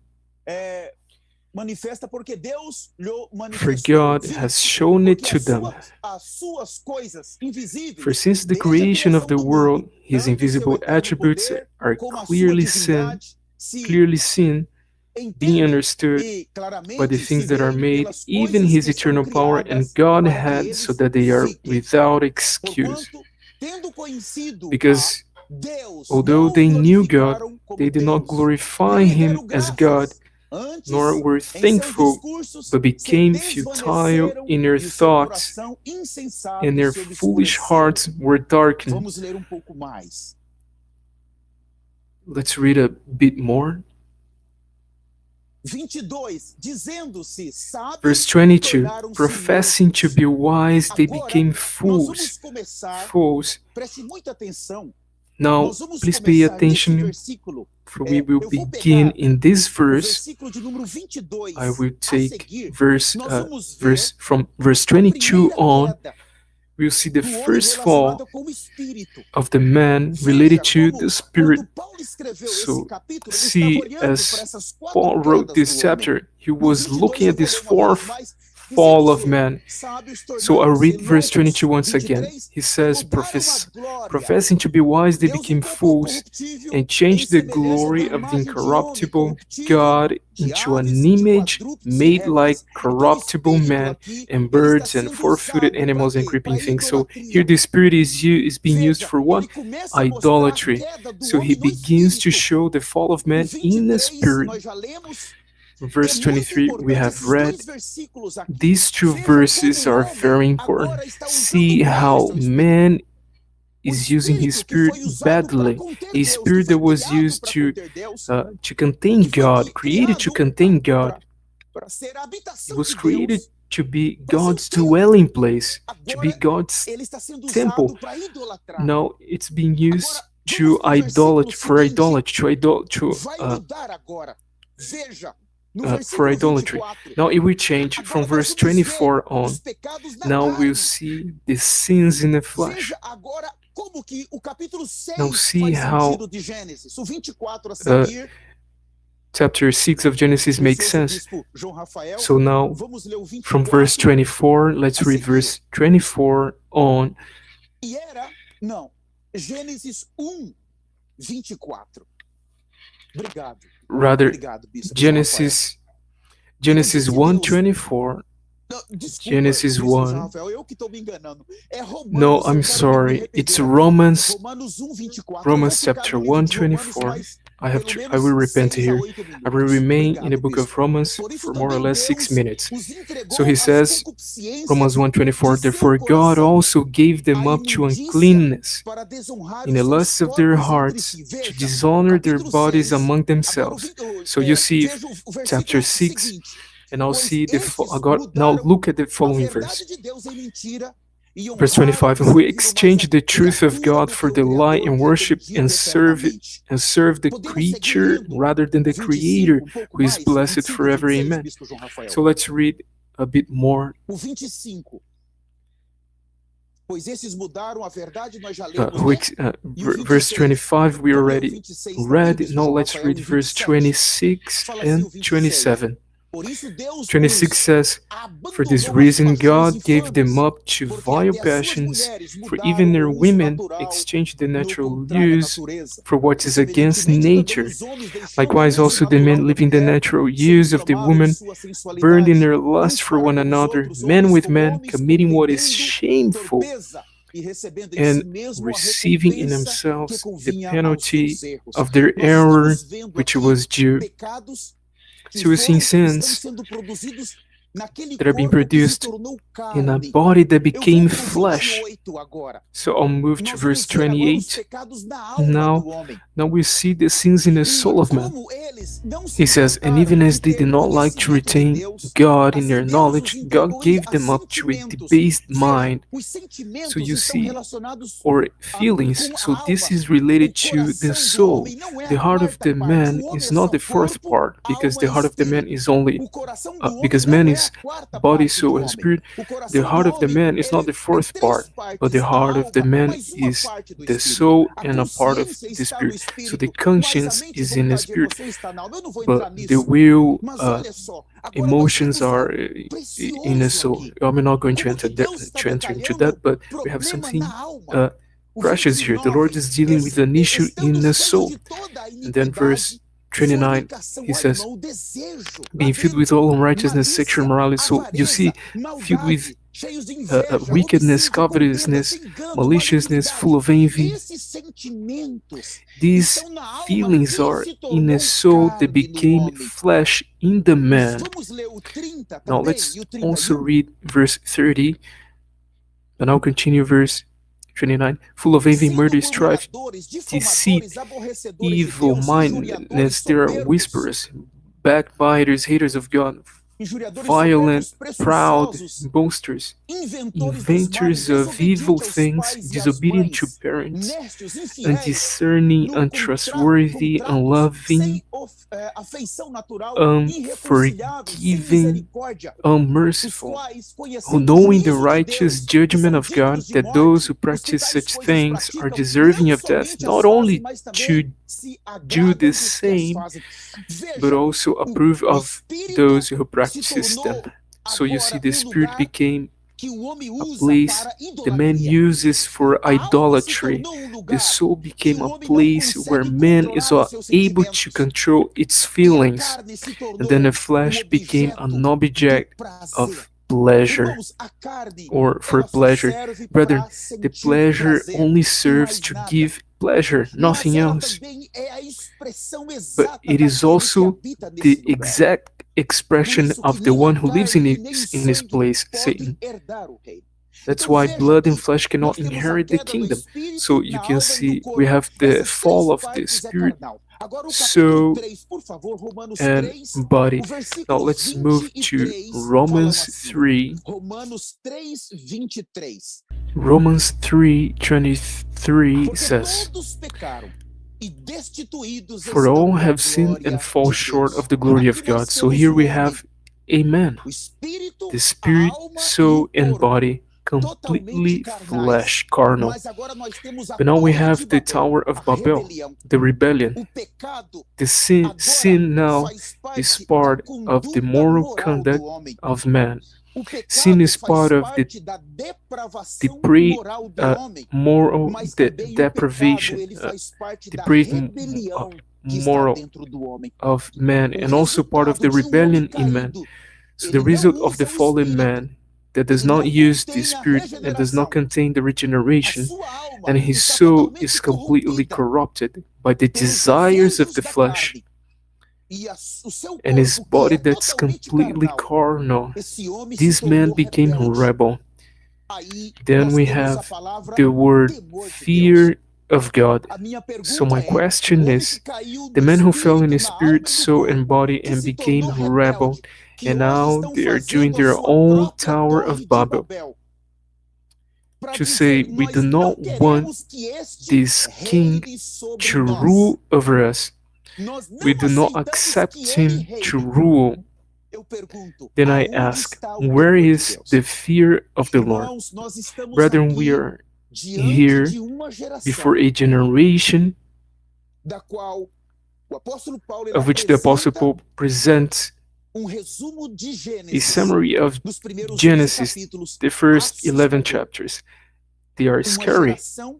for God has shown it to them. For since the creation of the world, his invisible attributes are clearly seen, being understood by the things that are made, even his eternal power and Godhead, so that they are without excuse. Because although they knew God, they did not glorify him as God, nor were thankful, but became futile in their thoughts, and their foolish hearts were darkened." Let's read a bit more. Verse 22, "Professing to be wise, they became fools." Now, please pay attention, for we will begin in this verse. I will take from verse 22 on. we'll see the do homem first fall relacionada com o espírito. of the man related Veja to como, the spirit. quando Paulo escreveu So, esse capítulo, ele estava see, olhando para as essas quatro Paul wrote quedas this do homem. chapter, he No was 22 looking eu at vou this ler uma vez fourth mais, fall dizendo of que man. sábios So I'll tornaram-se read verse loucos. 22 once again. 23, He says, mudaram a glória. professing to be wise, they Deus o became poupou fools corruptível and em changed the semelhança glory da of the imagem de homem incorruptible corruptível, God de into an aves, de image quadrúpedes e made répteis. like Então o corruptible espírito man aqui, and ele está birds and sendo four-footed usado para animals and quê? creeping Para things. So idolatria. here the spirit is being used Veja, for what? ele começa a mostrar a Idolatry. queda do So he homem no begins to espírito. show the fall of O man in the 23, spirit. nós já lemos. Verse É muito 23, we importante have esses read. dois versículos aqui. These two Veja verses como o are homem very important. agora está usando See mal how o seu espírito. man O is using his espírito que spirit foi usado para badly. conter A Deus, que spirit foi that was criado used para to conter Deus, to contain que foi God, created to criado contain God. para ser a It habitação was de created Deus. to be Para ser o God's templo. dwelling place, to be Agora God's ele está sendo temple. usado para idolatrar. Now it's being used Agora to vamos para o versículo idolatry, for seguinte. idolatry, Vai mudar agora. Veja, no for versículo idolatry. 24. Now it will change from Agora nós verse vamos ver 24 on. os pecados na Now carne. we'll see the sins in the flesh. Veja agora como que o capítulo 6 Now see faz how sentido de Gênesis. O 24 a seguir, chapter 6 of Genesis makes precioso sense. bispo João Rafael, So now vamos ler o 24. from verse 24, let's read verse 24 on. E era, não, Gênesis 1, 24. Obrigado. Rather, Obrigado, bispo João Genesis 1:24. Não, desculpa, Genesis bispo 1. João Rafael, eu que estou me enganando. É Romanos, No, eu I'm quero me sorry. arrepender It's aqui. Romans. Romanos 1, 24. Romans Eu vou ficar chapter no livro de 1:24. Romanos, mas I pelo will menos repent 6 a here. 8 I will minutos. remain Obrigado, in the book of bispo. Romans Por isso for more or também less 6 Deus minutes. os entregou So he às says, concupiscências Romans de 1:24, seu therefore God coração, also gave them a up to imundícia, uncleanness para desonrar in the os seus lusts of their corpos entre hearts, si. to Veja, dishonor their capítulo bodies 6, among agora themselves. So you see veja o chapter versículo 6, seguinte. and I'll Pois see the estes God. Now mudaram look at the a following verse. verdade de Deus em mentira e Verse honraram 25, e and we serviram mais exchange a the truth of criatura God do for que the o lie Criador and que é worship bendito and serve the Podemos seguir creature lendo rather than the o 25, Creator, pouco who is mais, blessed 25 e forever. 26, Amen. bispo João Rafael. So let's read a bit more. O 25. Pois esses mudaram a verdade, nós já Uh, lemos, we né? ex- E o verse 26. 25 we Vamos ler o already 26 também, read. bispo Now João let's Rafael, read e verse 27. 26 Fala assim and o 26. 27. Por isso Deus 26 os says, For this abandonou reason, às paixões God gave them infames, up to porque vile até as suas passions, mulheres for mudaram even their o uso women natural exchanged the no natural contrário à use natureza. for what E is against semelhantemente também nature. os homens, deixando o Likewise, uso also the natural men da living the mulher, natural se use of the inflamaram em woman, sua burned in sensualidade, their uns lust for para one com os another, outros, men homens with com men, homens, committing what is cometendo shameful torpeza e recebendo em si and mesmo a receiving in recompensa que themselves the convinha aos penalty seus erros. of their Nós error, estamos vendo which aqui was due. pecados que So we're seeing estão sins sendo produzidos naquele that are being corpo que se produced tornou in a carne. body that Eu became vou para o flesh. 28 agora. So I'll move to Nós vamos verse ver agora os 28. pecados na alma do homem. Now we see the sins in the soul E of man. como eles não se He says, and importaram even as em they ter did not like to conhecimento de retain Deus, God in their assim Deus os knowledge, God entregou gave a them up to a sentimentos. debased Veja, mind os sentimentos So you estão see, relacionados or feelings. com a So this alma. is related O to the coração do soul. homem não é The a heart of quarta the parte. man O homem is é not só the fourth corpo, part, because alma the e heart of the man espírito. is only O coração do homem because não man é is a quarta body, parte do soul, and homem. spirit. O The coração heart do of the homem, man is not the tem fourth três part, but the partes: a heart of the alma, man mais uma is parte do the espírito. soul A and a part of consciência the está no spirit. So the espírito, mas a conscience mente, is in the vontade e spirit, emoção está na alma. Eu não vou entrar but the nisso. will, Mas olha só, agora nós emotions temos are algo in the precioso soul. aqui. I'm not going to Como que enter Deus está into detalhando that, but o we have problema something na alma. O precious here. The Lord 29, is dealing with an issue estando in the cheios soul. de toda a And then iniquidade, verse 29, fornicação, he olha, says, irmão, o desejo, being filled with ladino, all unrighteousness, sexual malícia, immorality. So you see, avareza, filled with maldade, cheios de inveja, wickedness, homicídio, contenda, covetousness, sem engano, maliciousness, full malignidade. of envy. Esses sentimentos These estão na alma feelings que are se in tornou a soul that carne no became homem. flesh in the man. Vamos ler o 30 Now também let's e o also 31. read verse 30, and I'll continue verse 29. Full of envy, Sendo murder, strife, murmuradores, deceit, difamadores, aborrecedores de evil Deus, mindedness. injuriadores, There are soberbos, whisperers, backbiters, haters of God, injuriadores violent, soberbos, proud, presunçosos, boasters, inventores dos inventors males, of evil desobedientes aos things, pais e às disobedient to mães, parents, nestes, infiéis, undiscerning, untrustworthy, unloving, sem afeição natural, irreconciliáveis, sem unforgiving, misericórdia, os unmerciful, quais, who conhecendo o knowing the juízo de righteous Deus, que judgment são of God, dignos de that those who morte, os que practice tais such coisas things are praticam, deserving não of death, somente as not fazem, only mas to também se do agradam the dos que as same, fazem. but Veja, also approve o of Espírito those who se practices them. tornou So you see, agora the Spirit lugar became que o homem a usa place para the man idolatria. uses for A alma se idolatry. tornou The lugar soul que became o a homem não place where consegue man is controlar os seus able to sentimentos. control its E a feelings, carne se and then the tornou flesh became an objeto object do prazer. of pleasure, Irmãos, a carne, or for ela só pleasure. serve Brethren, para the sentir pleasure prazer only e serves mais to nada. give pleasure, Mas nothing ela else. também é a expressão But exata it is daquele que also habita the nesse lugar. exact Por expression isso of que the nem one a who lives in carne e nem o his sangue place, podem Satan. herdar o reino. That's Então why veja blood and que flesh cannot nós temos a inherit the queda do kingdom. espírito So you na can alma e no see we corpo. have the Essas fall três of the partes é spirit, carnal. Agora o capítulo soul, 3, por favor, Romanos and 3, body. o Now versículo let's move to 23 falam Romans assim. 3. Romanos 3, 23. Romans 3:23 Porque says, todos pecaram e destituídos "For all estão da have sinned glória and fall de short Deus. of the glory Aqui of nós God." So temos here o we homem, have a man, o espírito, the a spirit, alma soul, e o and corpo, body, totalmente completely carnais. flesh, carnal. Mas agora nós temos a But now we torre have de the Babel, Tower a of Babel, rebelião. the rebellion. O pecado The sin agora now faz is parte da part of the conduta moral moral conduct do homem. of man. O Sin pecado is faz part of the parte da depravação depraved, moral do homem, moral mas também o pecado deprivation, ele faz parte da depraved rebelião que está moral dentro do homem. of man, O and also part of the resultado de um homem rebellion in man. caído, So the ele result não of the usa o fallen espírito, man that does ele not não use the contém a spirit and does not regeneração. contain the A regeneration, sua alma and his está soul totalmente is completely corrompida corrupted by the pelos desires of desejos the da flesh, carne. E o seu and his corpo, que body é that's totalmente completely carnal, carnal. esse homem se This man tornou became rebelde. rebel. Aí Then nós we temos a have palavra the word temor de Deus. fear of God. A minha So pergunta my é, o question homem is, que caiu the no man who fell in espírito, his na alma spirit, e no soul, and corpo, body que and se became tornou rebel, rebelde, que and hoje now estão they are doing fazendo a their sua own própria Tower torre of de Babel, Babel, para to say dizer, we do nós não not want queremos que este this king reine sobre to nós. rule over us. Nós We não do not aceitamos accept que ele him to reine. rule. Eu pergunto, Then I aonde ask, está o where temor de is Deus? the fear of the Lord? Irmãos, nós estamos Brethren, we aqui are diante here de uma geração before a generation da qual o apóstolo Paulo ele of which the Apostle apresenta Paul presents resumo de a Gênesis summary of dos primeiros 11 Genesis, capítulos, the first 11 assustador. chapters. They are Uma scary. geração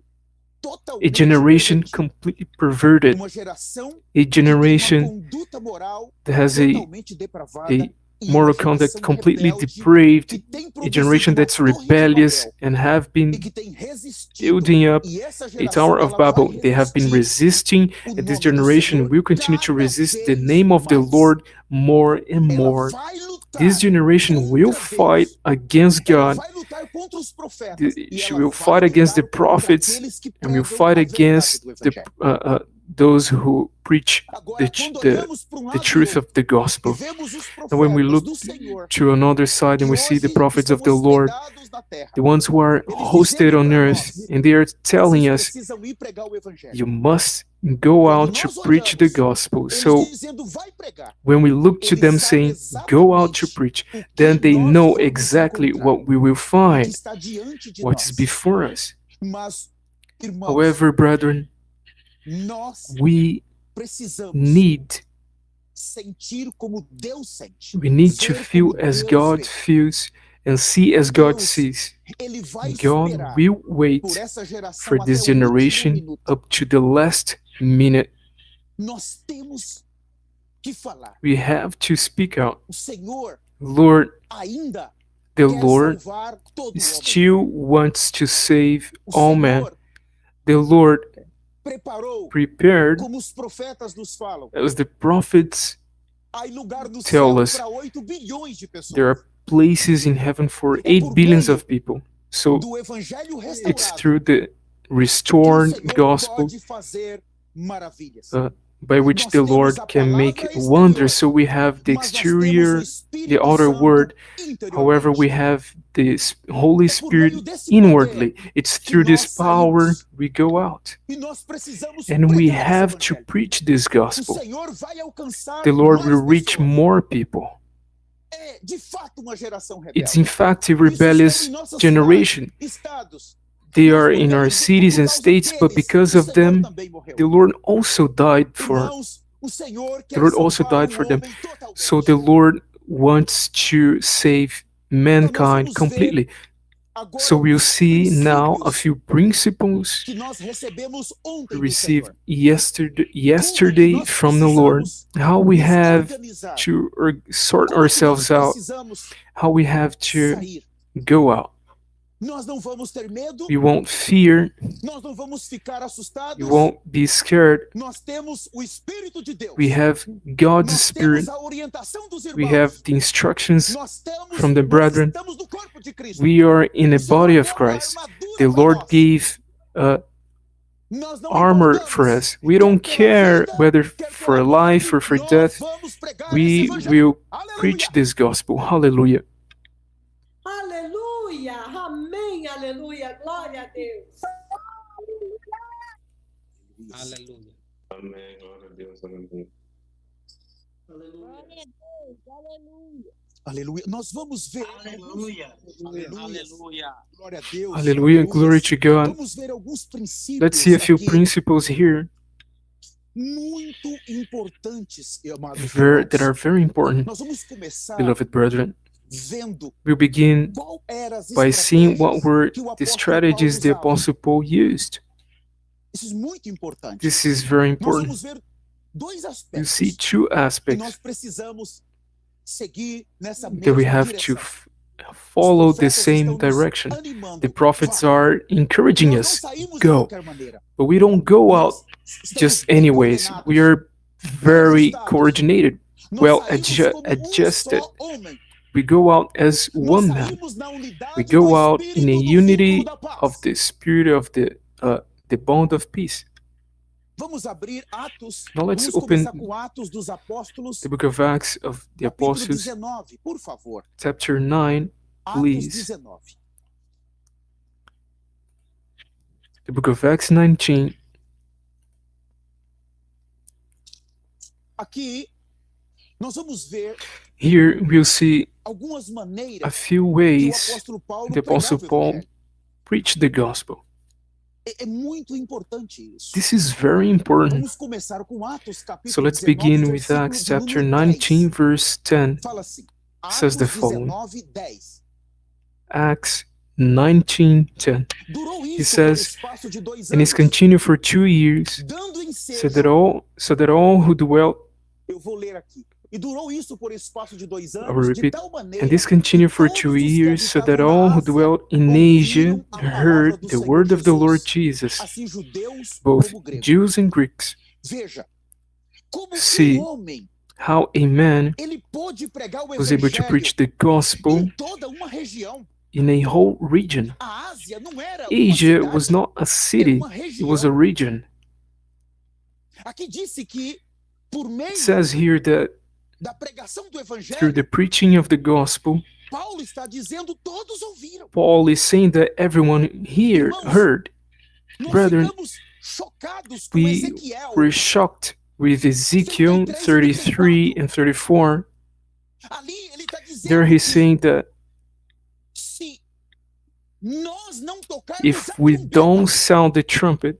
A totalmente generation pervertida. completely perverted. Uma geração A que tem uma generation conduta moral that has a totalmente depravada e moral uma conduct geração completely rebelde depraved, que tem a produzido generation uma that's torre de rebellious Babel and have e been que tem resistido. building up E essa a geração Tower of ela vai Babel. They have been resistir resisting, o and this nome do generation Senhor will continue to cada resist the vez name of the mais. Lord more and Ela more. vai lutar This generation will contra fight Deus. against Ela God. vai lutar contra os profetas e She ela will vai fight against the lutar contra prophets aqueles que and will pregam fight a verdade against do the evangelho. those who preach Agora, quando the olhamos para the lado truth e of the outro e gospel. vemos os And when we profetas look do Senhor to another side que and we see the hoje prophets of estão the Lord, hospedados na terra, the ones who are eles hosted dizendo on para earth, nós, and they are telling vocês us, precisam ir pregar o evangelho. you must go Quando out to nós preach the olhamos, gospel. eles So dizendo, vai pregar. when we look to Eles them sabem saying, go out to exatamente preach, o que then they nós know vamos exactly encontrar, what we will o que find, está diante de what is nós. before us. Mas, irmãos, However, brethren, nós we precisamos need sentir como Deus sente. we need to Ver feel como as Deus God vê. feels and see as God Deus, sees. ele vai God esperar will wait por essa geração for até this o último generation minuto. up to the last minute. Nós temos que falar. We have to speak out. O Senhor Lord, ainda the quer Lord salvar todo homem. still wants to save O all men. Senhor The Lord preparou, prepared, como os profetas nos falam, as the prophets há lugar no tell céu us, para 8 bilhões de pessoas. there are places in heaven for 8 billions of people. So Do evangelho it's restaurado through the que o restored Senhor gospel pode fazer maravilhas. by which Nós the temos Lord a can make palavra wonders. exterior, So we have the mas nós temos exterior, o Espírito the outer Santo word. However, we interiormente. have the Holy É por meio Spirit desse inwardly. poder It's que through this nós power saímos we go out. e nós precisamos And we pregar esse have to evangelho. preach this O gospel. Senhor vai alcançar The Lord will mais reach pessoas. more people. É de fato uma geração It's rebelde. in fact a Isso estão rebellious em nossas generation. cidades, estados. They Mas are por in our causa cities and por causa states, but deles, because o of Senhor them, também morreu. the Lord also died for. Irmãos, o Senhor The quer Lord also salvar died o for them. homem totalmente. So the Lord wants to save Então nós mankind vamos ver completely. agora So we'll alguns see now a princípios few principles que nós recebemos we ontem do received Senhor. yesterday Como que nós from the Lord. precisamos How we nos have organizar. to sort Como que nós ourselves out. precisamos How we have to sair. go out. Nós não vamos ter medo, We won't fear. nós não vamos ficar We assustados. won't be scared. Nós temos o Espírito de Deus. We have God's Nós Spirit. temos a orientação dos We have irmãos. the instructions Nós from the brethren. estamos no corpo de Cristo. We are in O the Senhor body of deu a Christ. armadura The para Lord nós. gave Nós não armor importamos, for us. We don't quer pela care vida, whether quer for pela life morte, or for nós death. vamos pregar esse We evangelho. will Aleluia. preach this gospel. Hallelujah. Aleluia, amém, aleluia, glória a Deus. Aleluia. Amém, glória a Deus, aleluia. Aleluia. Nós vamos ver. Aleluia. Aleluia. Glória a Deus. Hallelujah. Glory to God. Vamos ver alguns princípios Let's see a few aqui principles here muito importantes, amados that are irmãos. very important, Nós vamos começar beloved brethren. vendo We'll begin qual eram as by seeing what estratégias were que o the apóstolo strategies Paulo the usava. Apostle Paul used. Isso é muito importante. This is very Nós important. vamos ver dois You aspectos see two que aspects nós precisamos seguir nessa that we mesma have to direção. follow Os the profetas same estão nos direction. animando. The prophets Vá. are encouraging Nós não us, saímos de go. qualquer maneira. But we don't go out Nós estamos just bem anyways. coordenados. We are very ajustados. coordinated. Nós well saímos como adjusted. só homem. We go out as Nós one man. saímos na unidade We go do out in a espírito do unity vínculo da paz. of the spirit of the bond of peace. Vamos abrir Atos. Now let's Vamos open começar com Atos dos Apóstolos, the book of Acts of the capítulo Apostles, 19, por favor. chapter 9, Atos please. 19. The book of Acts 19. Aqui nós vamos ver Here we'll see algumas a maneiras few que o ways apóstolo Paulo the Apostle pregava o Paul evangelho. preached the gospel. É muito importante isso. This is very important. Vamos começar com Atos capítulo So let's 19, begin with versículo Acts de chapter número 19, 10. verse 10. Fala assim. Says the Atos following. 19, 10. Acts 19:10. Durou He isso says, por espaço de 2 and it's anos, continued for 2 years, dando so ensejo. that all who dwelt. Eu vou ler aqui. E durou isso por espaço de 2 I will anos, de repeat. tal maneira And this continued for 2 years, so that all who dwelt in Asia heard the word of the Lord Jesus, assim judeus both como gregos. Jews and Greeks. Veja, como See um homem, how a man ele pôde pregar o was able to evangelho preach the gospel em toda uma região. in a whole region. A Ásia não era uma Asia cidade, was not a era city, uma it was a região. region. Aqui disse que por meio It says here that da pregação do through evangelho, the preaching of the gospel, Paulo está dizendo todos ouviram. Paul is saying that everyone here heard. Nós Brethren, ficamos chocados com We Ezequiel. were shocked with Ezekiel 33 and 34. Ali ele está dizendo There he's que saying that se nós não tocarmos if a we trombeta don't sound the trumpet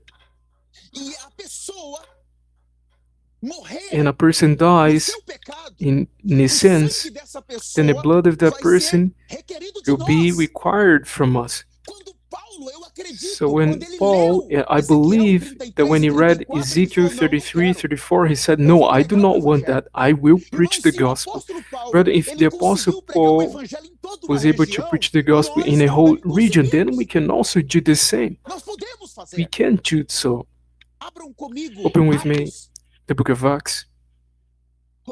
e a pessoa morrer and a person no dies seu pecado, in o his sins, sangue dessa then the pessoa blood of that vai person ser requerido de will be nós. required from us. Quando Paulo, eu acredito, So when quando ele Paul, leu I Ezequiel believe that when he 33, read 34, ele Ezekiel falou, "Não, não 33, quero." 34, he said, no, I do not want that. I will preach Irmão, the se o gospel. apóstolo Paulo, Brother, if ele the conseguiu Apostle pregar o Paul evangelho em toda uma was able to região, preach the gospel nós in a whole também region, then conseguimos. we can also do the same. Nós podemos fazer. We can do so. Abram comigo Open with me. Atos, The book of Acts,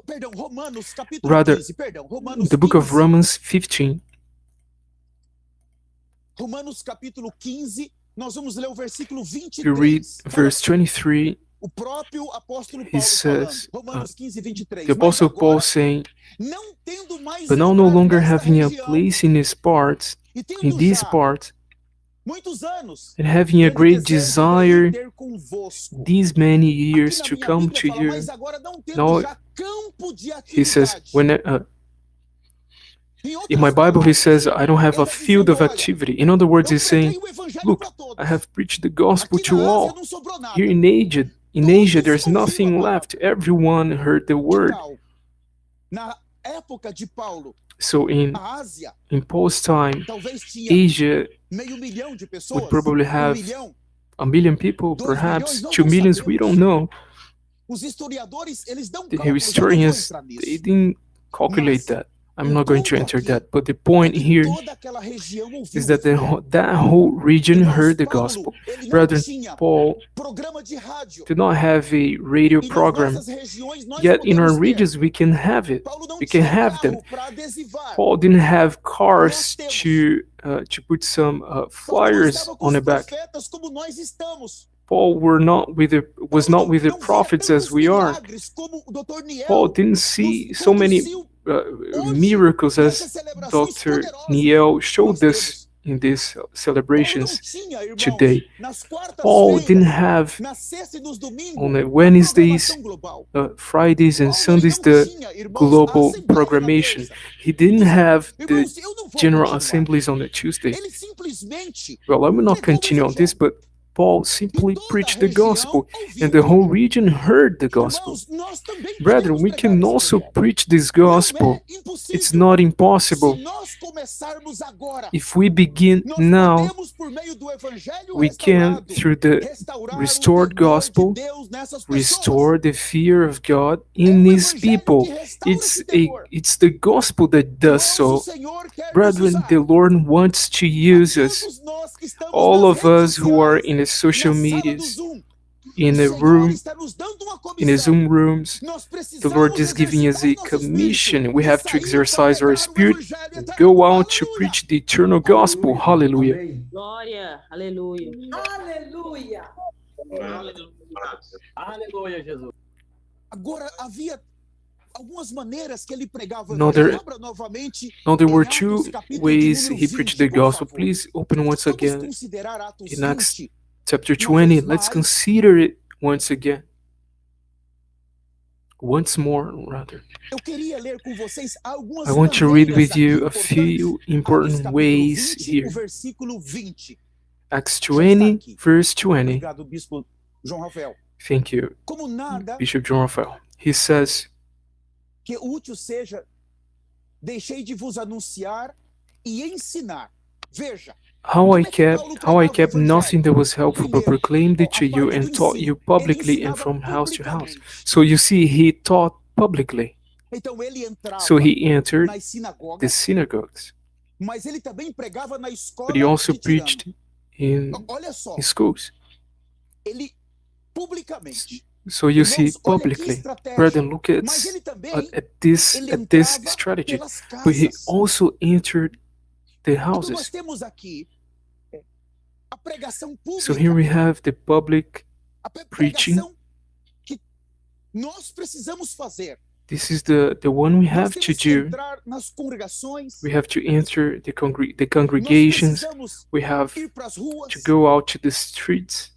perdão, Romanos capítulo Rather, 15, perdão, Romanos the book of 15. Romans 15. Romanos capítulo 15, nós vamos ler o versículo You read 23. Fala verse assim, 23. O próprio apóstolo he Paulo says, falando, Romanos 15:23. the Apostle Paul saying, não tendo mais but now no lugar longer nesta having a região, place in his parts, e in tendo these já parts, muitos anos, and having a grande great desejo de ir desire ter convosco. these many Aqui years na to minha come Bíblia to fala, you. mas agora não tendo Now, já campo de He says, atividade. when Em in my outras Bible, he palavras, says, I don't have ele a está field dizendo, of olha, activity. In other words, eu he's saying, preguei o evangelho look, para todos. I have preached the gospel Aqui to na Ásia all. não sobrou nada. Here in Asia, there's nothing left. Everyone heard the Que word. tal? Na época de Paulo, So a Ásia in Paul's time, talvez tinha Asia meio milhão de would pessoas, probably have milhão. a million people, 2 perhaps milhões, nós 2 não millions, we sabemos. don't know. Os historiadores, eles dão The cálculos, eu não vou historians, entrar they nisso. didn't calculate Mas, that. I'm not going to tudo enter aqui that. But the é point que here toda aquela região ouviu is o that evangelho. that whole region Irmãos, heard the Paulo, gospel. ele não Brethren, tinha Paul programa de rádio. did not have a radio E nas program. nossas regiões nós Yet in our podemos ter. regions, we can have it. Paulo não We can tinha have them. carro para adesivar. Paul didn't have cars Nós to put some Paulo não flyers estava com on os the back. profetas como nós estamos. Paul was not with the Paulo prophets não via as we tantos are. milagres como o Dr. Niel Paul didn't see nos so many conduziu hoje miracles nessas as celebrações Dr. poderosas Niel que showed nós us temos. in these Paulo não celebrations tinha, irmãos, today. nas Paul didn't quartas-feiras, have na sexta e nos domingos, on the a Wednesdays, programação global. Fridays, and Paulo ele Sundays não the tinha, irmãos, a global assembleia na programmation. terça. He didn't have the Irmãos, eu não vou general continuar. assemblies on the Tuesday. Ele simplesmente Well, I will not pregou o continue on this, evangelho. but Paul E simply toda a preached the região gospel, ouviu and o the whole evangelho. region heard the gospel. Irmãos, nós também Brethren, podemos we pregar can esse also evangelho. preach this Não gospel. é It's impossível. not Se impossible. nós começarmos agora, If we begin nós now, podemos, por meio do evangelho we can, restaurado, through the restaurar restored o temor gospel, de Deus nessas pessoas. restore the fear of God É in o these evangelho people. que restaura esse It's temor. the gospel that does Irmãos, o so. Senhor quer nos Brethren, usar. the Lord wants to A use us. todos nós que estamos All nas of redes us who are sociais, in the social na sala do medias, Zoom, in o the Senhor room, está nos dando uma in the comissão. Zoom rooms, Nós the precisamos Lord is giving us a exercitar o nosso commission. espírito We e have to sair para exercise our pregar o spirit evangelho and eterno. go out to Aleluia. preach the eternal gospel. Hallelujah. Glória. Aleluia. Aleluia. Aleluia, Jesus. Agora havia algumas maneiras que ele pregava o No, evangelho. Abra novamente Now, there em were Atos, two capítulo de ways número he preached 20, the por gospel. favor. Please open once Vamos again considerar Atos in Acts 20. chapter Uma vez 20. Let's mais. consider it once again. Once more, rather. Eu queria ler com vocês algumas I want to read maneiras with aqui you a importantes. few Atos important capítulo ways 20, here. o versículo 20. Acts Já está 20, aqui. verse 20. Obrigado, bispo João Rafael. Thank you, Como nada Bishop John Raphael. He says, que útil seja, deixei de vos anunciar e ensinar. Veja, How I como é que Paulo kept pregava o nothing evangelho? that was helpful, but Primeiro, proclaimed it a to you parte do and taught ensino. you Ele publicly and ensinava from house to house. publicamente. So you see, he taught publicly. Então ele entrava So he entered nas the sinagogas, synagogues, mas ele também pregava na escola but he also de tirano. preached in Olha só, schools. ele publicamente. So you see, Irmãos, olha que publicly. estratégia. Brethren, look Mas ele também at this ele this entrava strategy. pelas But he casas. also entered the Então nós houses. temos aqui a pregação So here pública, we have the public a preaching. pregação que nós precisamos fazer. This is the one we Nós have to temos que do. entrar nas congregações. We have to enter the Nós congregations. precisamos We have ir para as ruas. to go out to the streets,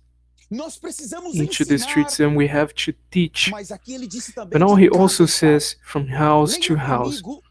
Nós precisamos into the ensinar. streets, and we have to teach. Mas aqui ele disse também But now de he casa also em casa. says from house to Leia house. comigo,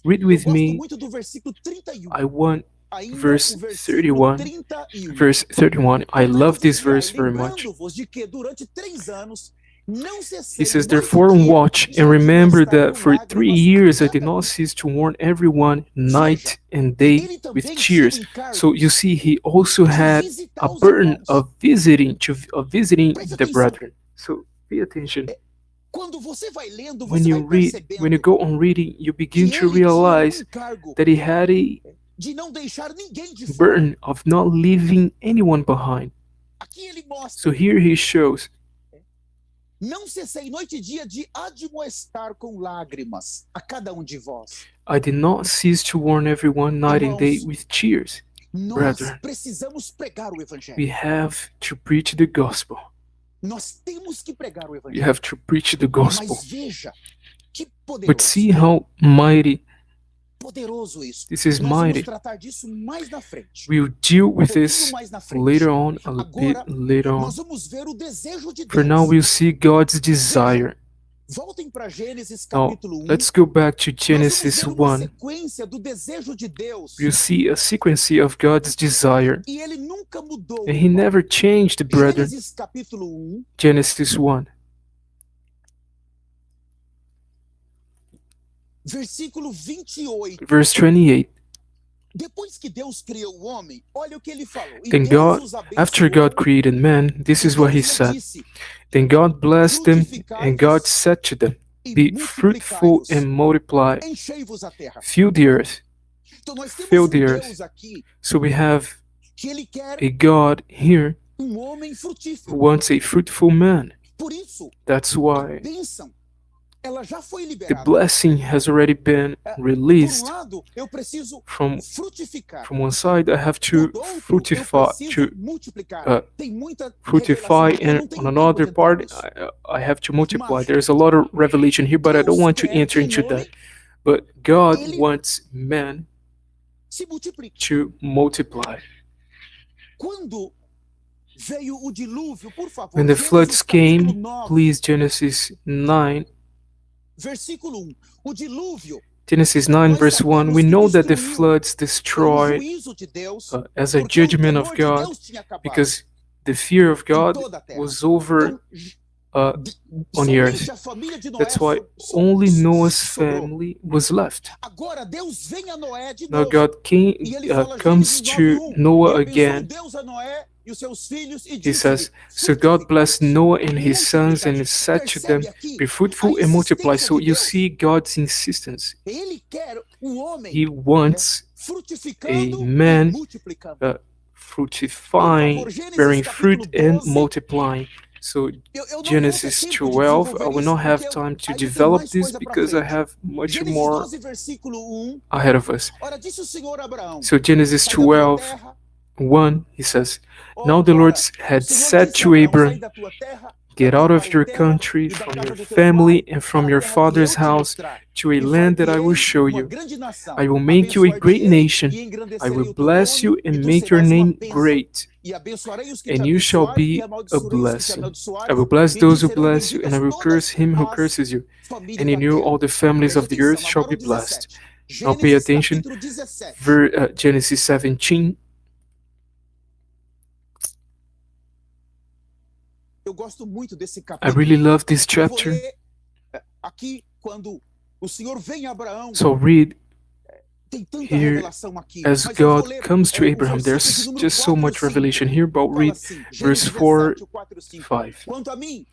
Read eu with gosto me. muito do versículo 31. I want Ainda verse o versículo 31. 31. Verse 31. I love this verse very much. Lembrando-vos de que durante 3 anos não He cessei says, noite e therefore dia watch de and remember admoestar that com for 3 lágrimas years I cada did not um. cease to warn everyone night and day Ele também with tinha tears. o encargo So you see, he also de had visitar a os burden irmãos. of visiting Preste the atenção. brethren. So pay attention. Quando você vai lendo, When você you vai read, when you percebendo go on reading, you que begin to ele tinha realize encargo that he had a de não deixar ninguém de fora. burden of not leaving anyone behind. Aqui ele mostra, So here he shows, não cessei noite e dia de admoestar com lágrimas a cada um de vós. I did not cease to warn everyone night and day Irmãos, with tears. Nós Brethren, precisamos pregar o evangelho. we have to preach the gospel. Nós temos que pregar o You evangelho. have to preach the gospel. Mas veja que But see poderoso, how mighty poderoso isso. this is Nós vamos mighty. tratar disso mais na frente. We'll deal with pouquinho this mais na frente. later on, a bit Agora, later on. nós vamos ver o desejo de For now, Deus. we'll see God's desire. Voltem para Gênesis Now, capítulo 1. let's go back to Nós Genesis vamos ver uma 1. sequência do desejo de Deus. You see a sequence of God's desire, E ele nunca mudou. and He never changed, brethren. Gênesis capítulo 1, Genesis 1, versículo 28. verse 28. Depois que Deus criou o homem, olha o que ele falou. E Then Deus God, os abençoou. after God created man, this is what He Deus lhe said. disse, Then God blessed them, and God "Frutificai-vos said to them, e be fruitful multiplicai-vos, and multiply, enchei-vos a terra." fill the earth. Então nós temos Fill the earth. Deus aqui So we have que ele quer a God here homem who frutífero. wants a fruitful man. Por isso, That's a why bênção, ela já foi the liberada. blessing has already been Por released. lado, eu preciso From frutificar. one side, I have to Por outro, fruitify, eu preciso to multiplicar. Tem muita fruitify, revelação, eu and não tenho on tempo another de entrar part, nisso. I have to multiply. Mas There's a lot of revelation here, but I don't Deus want to quer enter que into o that. homem But God ele wants man se multiplique. to multiply. Quando veio o dilúvio, por favor, When the Gênesis floods capítulo came, 9, please, Genesis 9, versículo 1. O dilúvio Genesis 9, verse 1, we know that the floods foi um destroyed juízo de Deus, as a porque o judgment temor of de God, Deus tinha acabado because the fear of em God toda a terra. was over Então, on the earth. somente a família de Noé That's why only Noah's sobrou. family was left. Agora Deus vem a Noé de Now novo. God E ele fala, comes Gênesis to 9:1, Noah e abençoou again. Deus a Noé e os seus filhos e He disse-lhe, says, so God blessed Noah and his sons and said to them, percebe aqui be fruitful a and multiply. insistência So de you Deus. see God's insistence. Ele quer o homem He wants frutificando a man, e multiplicando. fructifying, Por favor, Gênesis bearing capítulo fruit and 12. multiplying. So Eu não vou ter Genesis tempo de 12, I desenvolver will isso, not have porque time to ainda tem develop mais this coisa pra because I frente. have much Gênesis more 12, versículo 1. ahead of us. Ora, disse o Senhor a Abraão, So Genesis sai da tua 12, terra. 1, he says, Ora, now the Lord had o Senhor said disse a to Abraão, Abram, sai da tua terra, get da out tua of your parentela country, e da from casa your do teu family, pai, and from para a your terra que father's eu te house, mostrar. to a E land that I will far-te-ei show uma you. grande nação. I will make you a great Abençoar-te-ei nation. e I engrandecerei will o teu bless you nome, e and tu make your serás uma name bênção. great, E abençoarei os que te and you shall abençoarem, e be a amaldiçoarei os que te blessing. amaldiçoarem, I will bless e those who serão bless you, and I will benditas curse him who todas curses you. as famílias And in da you terra. all the families Preste of the earth atenção, shall agora be o blessed. 17. Now pay Gênesis attention. capítulo 17. Genesis 17. Eu gosto muito desse I capítulo. really love this Eu vou chapter. ler aqui quando o Senhor vem a Abraão. So read Tem tanta here revelação aqui. as Mas eu vou God ler, comes to os Abraham. versículos There's de número just so 4 e much 5. revelation here, but Fala read assim, verse Gênesis 4, 17, 4 e 5. 5. Quanto a mim,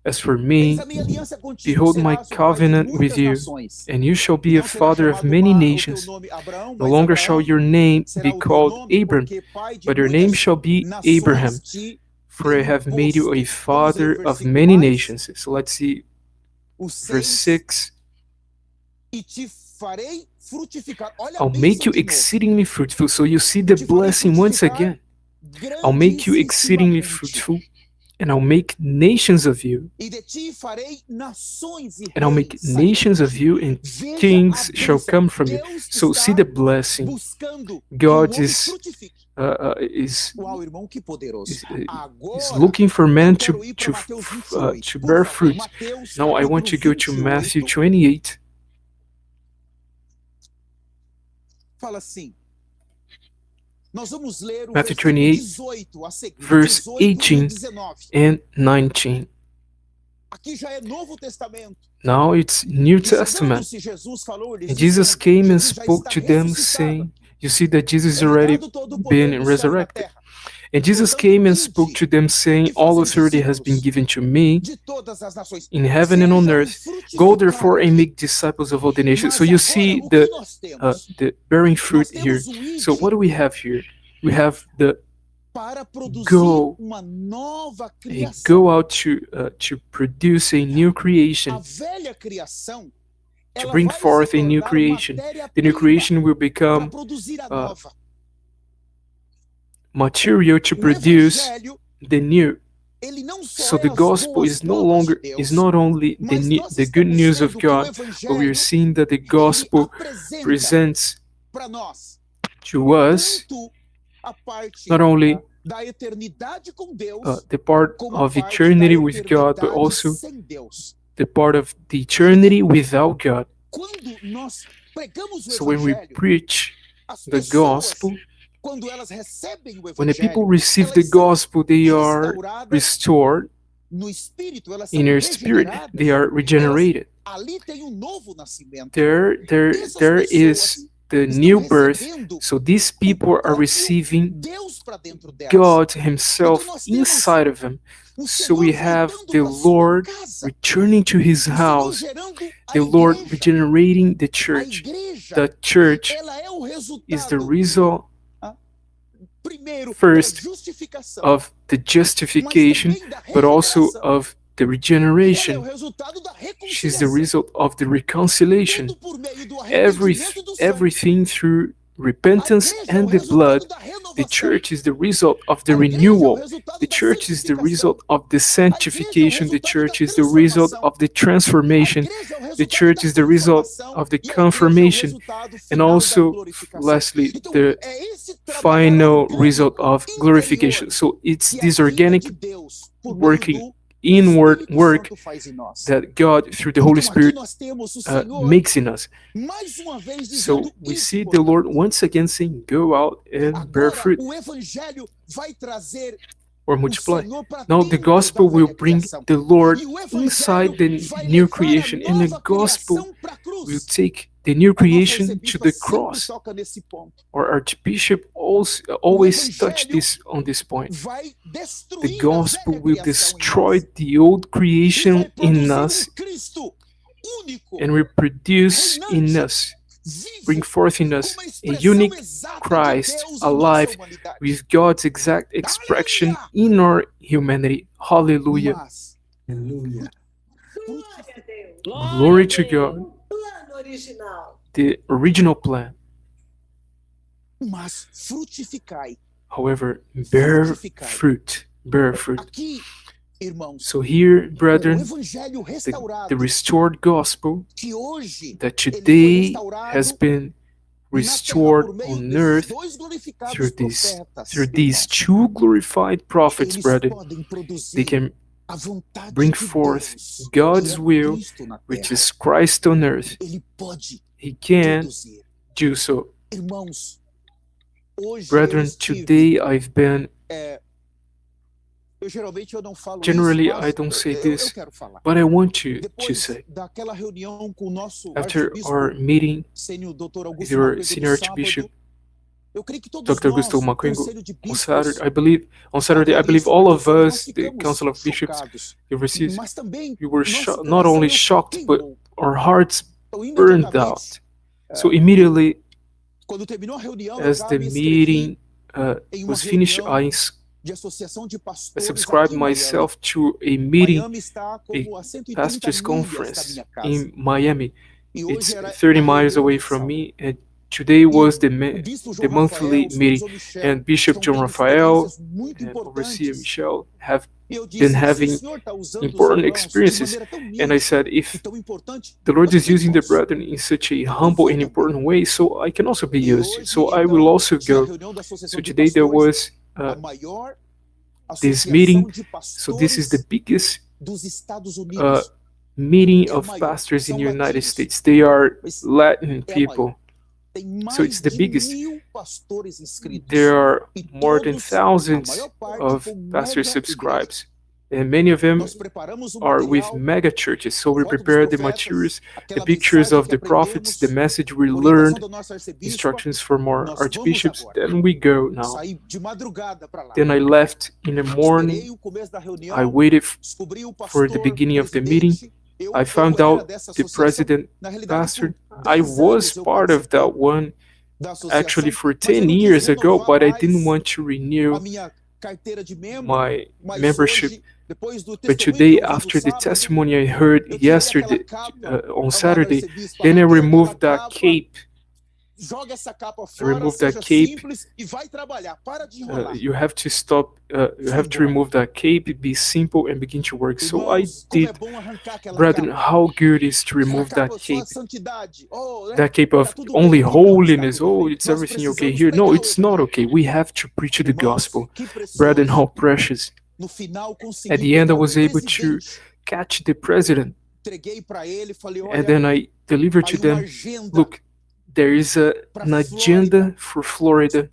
As for me, eis a minha aliança contigo, behold my serás o pai de covenant with muitas you, nações. and you shall E be a não será father of chamado many o teu nations. nome Abraão, No mas longer shall Abraão your name será be o teu called nome, Abram, porque pai de but your name muitas shall be nações Abraham, te for I tenho have made you a posto. Vamos ler father o of versículo many mais, nations. So let's see o verse 6. 6. E te farei frutificar. Olha a I'll make bênção you de novo. exceedingly fruitful. So you see the Te farei blessing once frutificar again. I'll make you exceedingly grandissimamente. fruitful, and I'll make nations of you, E de ti farei nações e and I'll make reis nations of sairão. you, and Veja kings a shall bênção. come from you. Deus So see está the blessing. buscando que o God homem is frutifique. is Uau, irmão, que poderoso. is Agora, looking for man eu quero ir para Mateus 28. to Por bear favor, fruit. Mateus Now I want to go to capítulo Matthew 28. 28. Fala assim. Nós vamos ler o Matthew versículo 28, 18 a seguir. verse 18 e 18 19. and 19. Aqui já é Novo Testamento. Now it's New E Testament. chegando-se Jesus falou, eles And Jesus dizendo, came and Jesus já spoke está to them, ressuscitado. saying, you see that Jesus É already dado todo o poder been do céu e da resurrected. terra. And Jesus Portanto, came and ide spoke to them, saying, e all fazei authority has been discípulos given to me de todas as nações. in heaven and on Sejam earth. Go therefore and frutificados. make disciples of all the nations. Mas So you agora, see o que nós the temos? bearing Nós fruit here. temos o So ide what do we have here? We have the para produzir go, uma nova a criação. go out to produce a new A creation, velha criação, to ela bring vai se forth a new tornar creation. The new matéria-prima creation will para become produzir a uh, nova. material to O produce evangelho the new. ele não só So é the as gospel boas is no novas de longer Deus, is not only mas nós the good estamos news of vendo que o God, but we are evangelho seeing that the ele gospel apresenta presents para nós to us tanto a parte not only da eternidade com Deus, the part como a of parte da eternity with God, but eternidade also sem Deus. the part of the eternity without God. Quando nós pregamos o So when we evangelho, preach as the pessoas, gospel, quando elas recebem o when the people evangelho, receive the elas são gospel, they are restauradas restored no espírito, elas são in their spirit, regeneradas. they are regenerated. Ali tem um novo nascimento. There Essas is pessoas the estão new birth. recebendo So these o people are próprio receiving Deus para dentro delas. God Himself Então nós temos inside of them. o So Senhor we have voltando the para sua Lord casa, returning to His o Senhor house, gerando a the Lord igreja. regenerating the A church. igreja, The church ela é o is the resultado, result primeiro, first da justificação, of the mas justification, também da but also regeneração. of the Ela é o regeneration. resultado da She's the reconciliação. result of the reconciliation. Tudo por meio do arrependimento do sangue. Everything through A repentance igreja é o and the blood. resultado da The renovação. church is the result of the A igreja é o renewal. resultado The da church is the santificação. result of the A igreja é o sanctification. The resultado da church is the result transformação. of the A transformation. igreja é o The resultado church da is the result transformação. of the E a igreja é o confirmation. resultado And final da also, glorificação. lastly, Então, the é esse trabalhar final orgânico result of glorification. interior So it's que a this vinda organic de Deus por meio working do inward Espírito work Santo faz em nós. that God, through the Holy Então aqui Spirit, nós temos o Senhor makes in us. mais uma vez So dizendo we isso, see the Lord once again saying, "Go out and bear agora fruit o evangelho vai trazer or o multiply." Senhor para Now the dentro da gospel will velha bring criação. the Lord E o inside evangelho the vai new levar a creation, and the nova gospel criação para a will cruz. take the new A nossa creation to arcebispa the sempre cross. toca nesse ponto. Our Archbishop always touch evangelho this on this point. Vai The destruir a gospel velha will criação em destroy nós. the old E creation vai in produzir us Cristo único, and will produce in reinante, us, bring vivo, forth in us como a a expressão unique exata Christ de Deus em nossa alive humanidade. with God's exact expression Aleluia! in our humanity. Hallelujah. Mas Glória a Deus. Glory to God. O plano original. The original plan. mas frutificai. However, bear Frutificai. fruit. Bear fruit. Aqui, irmãos, So here, o brethren, evangelho the restaurado restored gospel que hoje that ele foi today restaurado has been na terra restored por meio on desses earth dois glorificados through profetas, these two glorified prophets, eles brethren. podem They produzir can a vontade bring de forth Deus, God's que é will, Cristo na which terra. is Christ on earth. Ele pode He can produzir. do so. Irmãos, hoje Brethren, eu estive, today I've been, eu geralmente eu não falo generally isso, mas I don't say eu this, quero falar. but I want to Depois say, daquela reunião com o nosso after arcebispo, our meeting sênior Dr. with Augusto your Mackenzie, senior no sábado, Archbishop, eu creio que todos Dr. nós, Augusto o Mackenzie, conselho de on bispos, Saturday, on Saturday, I believe all of us, the Council of Bishops overseas, mas também we were nosso not only coração shocked, but queimou. our hearts Então, burned imediatamente, out. So immediately, quando terminou a reunião, eu as já the me inscrevi meeting em uma was finished, reunião de associação de I pastores subscribed aqui em Miami. myself to a meeting, Miami está como a 130 pastors milhas da conference minha casa. in Miami. E It's hoje era 30 a miles reunião away mensal. from me, and today was O bispo the João monthly Rafael, o meeting, Sr. Michel, and Bishop estão John tendo Raphael experiências muito and Overseer importantes. Michelle have E eu disse, been se o having Senhor está usando important os irmãos de experiences, maneira tão and I humilde said, e if tão importante, the Lord eu is também using the posso. brethren in such a humble and important way, so I can also be E used. hoje, So I então, will also tinha a go. reunião da Associação So de today there Pastores, was a maior this associação meeting. de So this is the pastores biggest dos Estados Unidos. meeting É a of maior. pastors in São the United latinos, States. They are mas Latin é a people. maior. Tem mais So it's the de biggest. 1.000 pastores inscritos. There are E more than todos, a thousands maior parte, of com pastors mega subscribes, and many of them Nós preparamos o are with material, mega churches. So we foto dos prepare the profetas, materials, the aquela pictures mensagem of que the prophets, the aprendemos, message we orientação learned, do nosso arcebispo. instructions from our Nós vamos archbishops. agora. Then we go now. Saí de madrugada para lá. Then I left in the morning. Esperei o começo da reunião, I waited descobri o for the pastor beginning of the presidente. meeting. Eu I found era out dessa the associação. president Na realidade, pastor. por I 10 was anos eu part of that participei one da associação, actually for mas eu 10 não quis years ago, renovar but I mais didn't want to renew a minha carteira de membro, my mas membership. hoje, depois do But testemunho que today, eu ouvi no after the sábado, testimony I heard eu tirei yesterday, aquela capa, on amado Saturday, arcebispo, then I arranquei aquela removed that capa, cape Joga essa capa fora, remove that seja cape. simples e vai trabalhar. Para de enrolar. You have to stop, you have to remove that cape, be simple, and begin to work. So I Irmãos, como é did. bom arrancar aquela Brethren, capa. how good is to Aquela remove capa that só a cape? santidade. Oh, né? That cape of Tá tudo only bem, irmãos, tá holiness. tudo Oh, bem. it's Nós everything okay precisamos here. No, pregar it's o not evangelho. okay. We have to preach the Irmãos, gospel. que precioso. Brethren, how precious. No final consegui At the end, I pegar o was able to presidente, catch the president, entreguei para ele, falei, and olha, then I delivered to aí uma them, agenda. look, there is an agenda for Florida.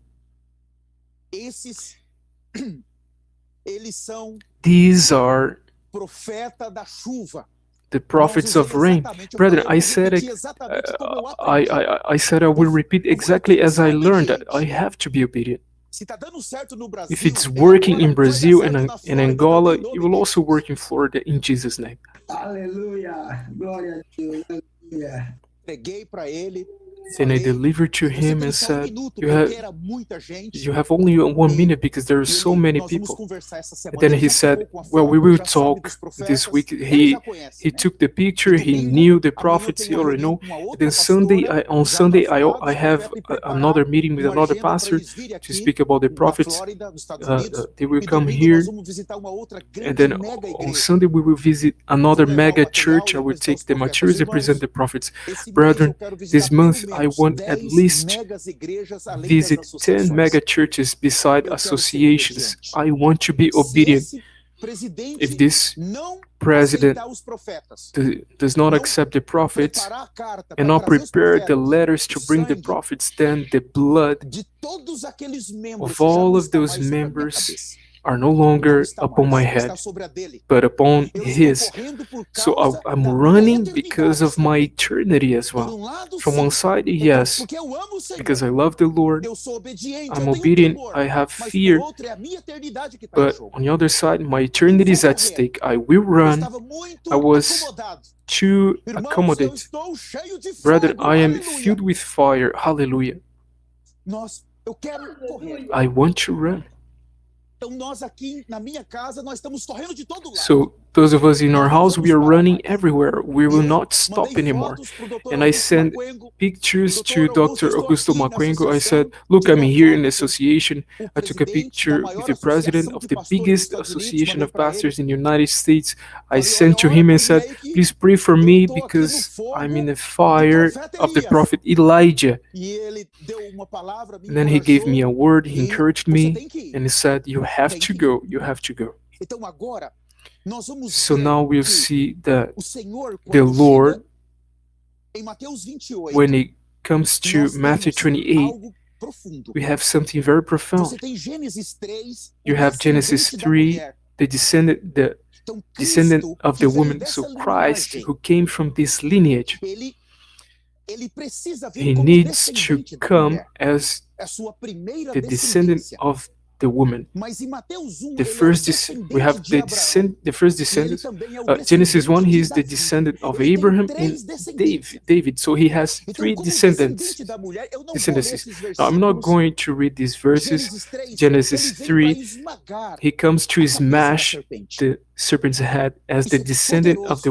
Esses eles são These are profeta da chuva. the prophets of rain. Brethren, I said I said I will repeat exactly as I learned. I have to be obedient. Se tá dando certo no Brasil, If it's é working agora, in vai dar Brazil certo na and Flórida Angola, também, em it nome will de also Jesus. work in Florida in Jesus' name. Aleluia. Glória a Deus. Aleluia. Entreguei para ele. Then I Falei, delivered to você him tem and só um said, minuto, you porque have era muita gente. you have only 1 minute because there are so many Nós vamos people. conversar essa semana. Then Ele he já said, ficou com a well, we foto, will já sabe talk dos profetas, this week. ele já conhece, He né? took the picture, he Domingo, knew the amanhã eu prophets, he tenho uma already reunião know. com uma outra Then Sunday, pastora, on já Sunday, pastorada, I dos have profetas, e preparar another meeting with uma another agenda para pastor eles virem to aqui speak about the na prophets. Flórida, nos Estados Unidos. They will E come domingo here, nós vamos visitar uma outra and grande then mega on igreja. Sunday we will visit another Vou levar o mega material church. I e will apresentar take os the profetas. materials and present Irmãos, the prophets. esse mês Brethren, eu quero this visitar month pelo I menos want at 10 least megas igrejas além das visit 10 associações. mega churches beside Eu quero ser associations. obediente. I want to be Se obedient. esse presidente If this não president aceitar os profetas, does not não accept the prophets preparar a carta and para not trazer os prepare the profetas, letters to bring the sangue prophets, then the blood de todos aqueles membros of já não all of está those mais sobre a minha members cabeça. are no Não longer está upon my mais, head, está sobre a dele. but upon Eu estou his. correndo por So causa I'm da minha running because eternidade of my também. eternity as Por well. lado, From one sim, side, yes, porque eu amo o Senhor. because I love the Lord, Eu sou obediente, I'm eu tenho obedient, temor. I have Mas fear, por outro, é a minha eternidade que está em but jogo. on the other side, my eternity is at stake. I will Eu run. estava muito I was acomodado. too Irmãos, eu accommodate. estou cheio de Brother, fogo. I am Aleluia. filled with fire. Hallelujah. Eu quero correr. I want to run. Então nós aqui na minha casa, nós estamos correndo de todo lado. So those of us in our house, we are running everywhere. We will not stop Mandei anymore. fotos pro Dr. And I Augusto send Macuengo. pictures to Dr. Dr. Augusto Macuengo. I said, look, I'm here in the association. I took a picture with the president of the biggest association of pastors in the United States. I sent to him and said, please pray for me because I'm in the fire of the prophet Elijah. E ele deu uma palavra, me And then he gave me a encorajou. word, he encouraged Você me, tem que ir. and he said, you have to go, you have to go. Então agora nós vamos So ver now we'll que see that o Senhor, the quando Lord, chega em Mateus 28, when it comes to nós Matthew temos 28, algo profundo. we have something very profound. Você tem Gênesis 3, You o have Genesis descendente da 3, mulher. the Então, descendant Cristo, of que the veio woman. dessa So Christ, linhagem, who came from this lineage, ele precisa vir he como needs to descendente da come mulher. as É a sua primeira the descendant descendência. of the woman. Mas em Mateus 1, The ele first é o we have descendente de Abraão. the first E ele descendant. também é o Genesis 1, he is the descendente de Davi. descendant of Ele tem Abraham três and descendências. David. So he has Então, three como descendants. descendente da mulher, eu não vou ler Descendants. esses Now, I'm not versículos. going to read these verses. Gênesis 3, Genesis ele vem 3, para esmagar he comes to a cabeça da smash serpente. the serpent's head as the Isso é descendant of the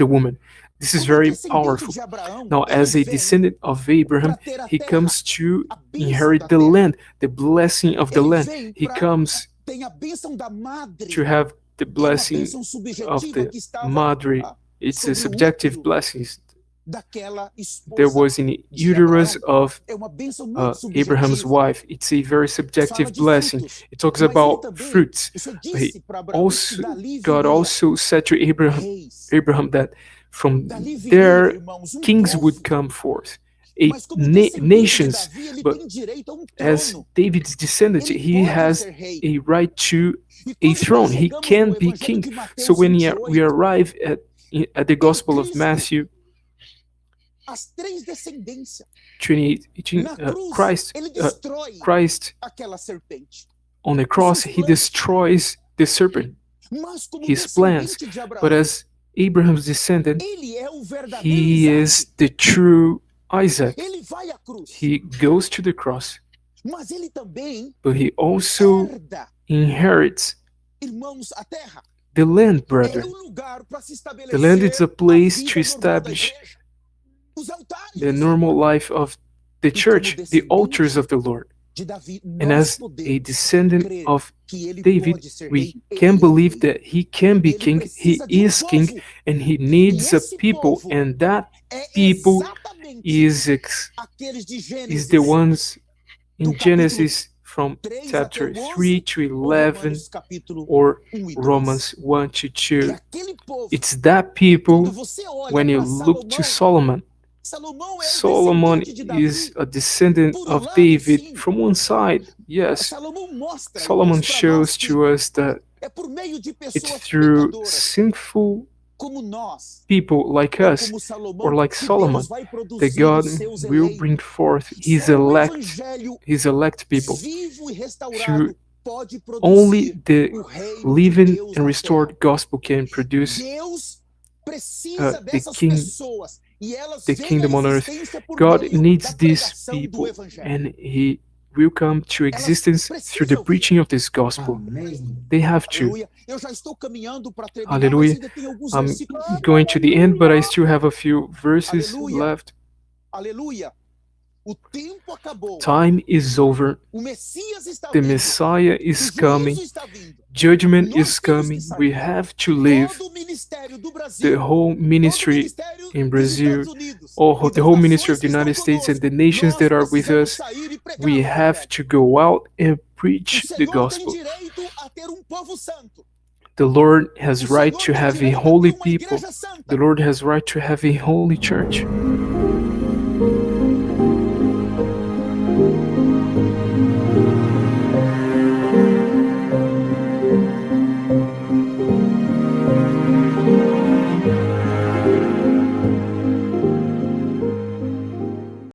woman. This is Como very descendente powerful. de Abraão, Now, as a ele vem descendant of Abraham, para ter a he terra, comes to a bênção inherit da the terra. land, the blessing of the Ele land. vem He pra- comes tem a bênção da madre, to have the que é uma blessing bênção subjetiva of the que estava madre. ah, It's sobre a o subjective útero blessings. daquela esposa There was in the de uterus Abraão. of É uma bênção muito Abraham's subjetiva. wife. It's a very subjective Fala de blessing. frutos. It talks Mas ele about também, fruits. o Senhor disse para Abraão Also, que dali God viria also said to reis. Abraham that from Dali viria, there irmãos, kings povo. would come forth, a Mas como descendente de nations. Davi, ele but tem direito a As trono. David's descendant, Ele he pode has ser rei. a right to E a quando nós throne. He chegamos can no be Evangelho king. de Mateus So when we 28, arrive at the Gospel of Cristo, Matthew as três descendências 28, na cruz, Christ, ele destrói Christ aquela serpente. on the cross, he destroys the serpent, Mas como his plans. descendente de Abraão, But as Abraham's descendant, ele é o verdadeiro he Isaac. is the true Isaac. Ele vai à cruz, He goes to the cross, mas ele também but he also herda, inherits irmãos, a terra. the land, É brethren. um lugar para se estabelecer The land is a place vida to normal da establish igreja. Os altares. the normal life of the church, the altars of the Lord. de Davi, And nós as a podemos descendant crer of que ele David, pode ser we rei. can Ele é believe rei. that he can be Ele king, he precisa de is king, povo. and he E needs a esse people, povo and that é people exatamente is aqueles de is Gênesis, the ones do in capítulo Genesis from 3 chapter até o 11, 3 to ou 11 Romanos capítulo or 1 e 2. Romans 1 to E 2. aquele povo, It's that quando people, você olha when you para look to Salomão, Solomon, Salomão é um Solomon descendente de Davi. is a descendant Por um of lado, David sim. from one side. Yes, Salomão mostra, Solomon irmãos, para shows nós que to us that é por meio de it's pessoas through pecadoras sinful como nós, people like ou us, como Salomão, or like que Solomon, Deus vai that produzir God os seus will eleitos. bring forth Só o evangelho his elect people. vivo e restaurado Through pode Only produzir the o reino de living Deus and na restored gospel can terra. produce Deus precisa the dessas king- pessoas e elas the vêm kingdom à on earth. existência por God meio needs da these pregação do people, evangelho. and he will come to existence through the precisam preaching of this gospel. Amém. They have to. Aleluia. Eu já estou caminhando para terminar, Hallelujah. mas ainda tem alguns I'm versículos. going to the end, but I still have a few verses Aleluia. left. Aleluia. O tempo acabou. Time is over. O Messias está The vindo. Messiah O is juízo coming. está vindo. Judgment Nós is temos que coming. sair. We have to live Todo o ministério do the Brasil, whole todo o ministry ministério in dos Brazil, Estados Unidos, or e the das whole ministry nações of the que estão United States and the conosco. nations Nós that are with precisamos us. sair e pregar We o have evangelho. to go out and O preach the Senhor tem gospel. direito a ter um povo santo. The Lord has O right Senhor to tem have a direito a holy ter uma people. igreja santa. The Lord has right to have a holy church.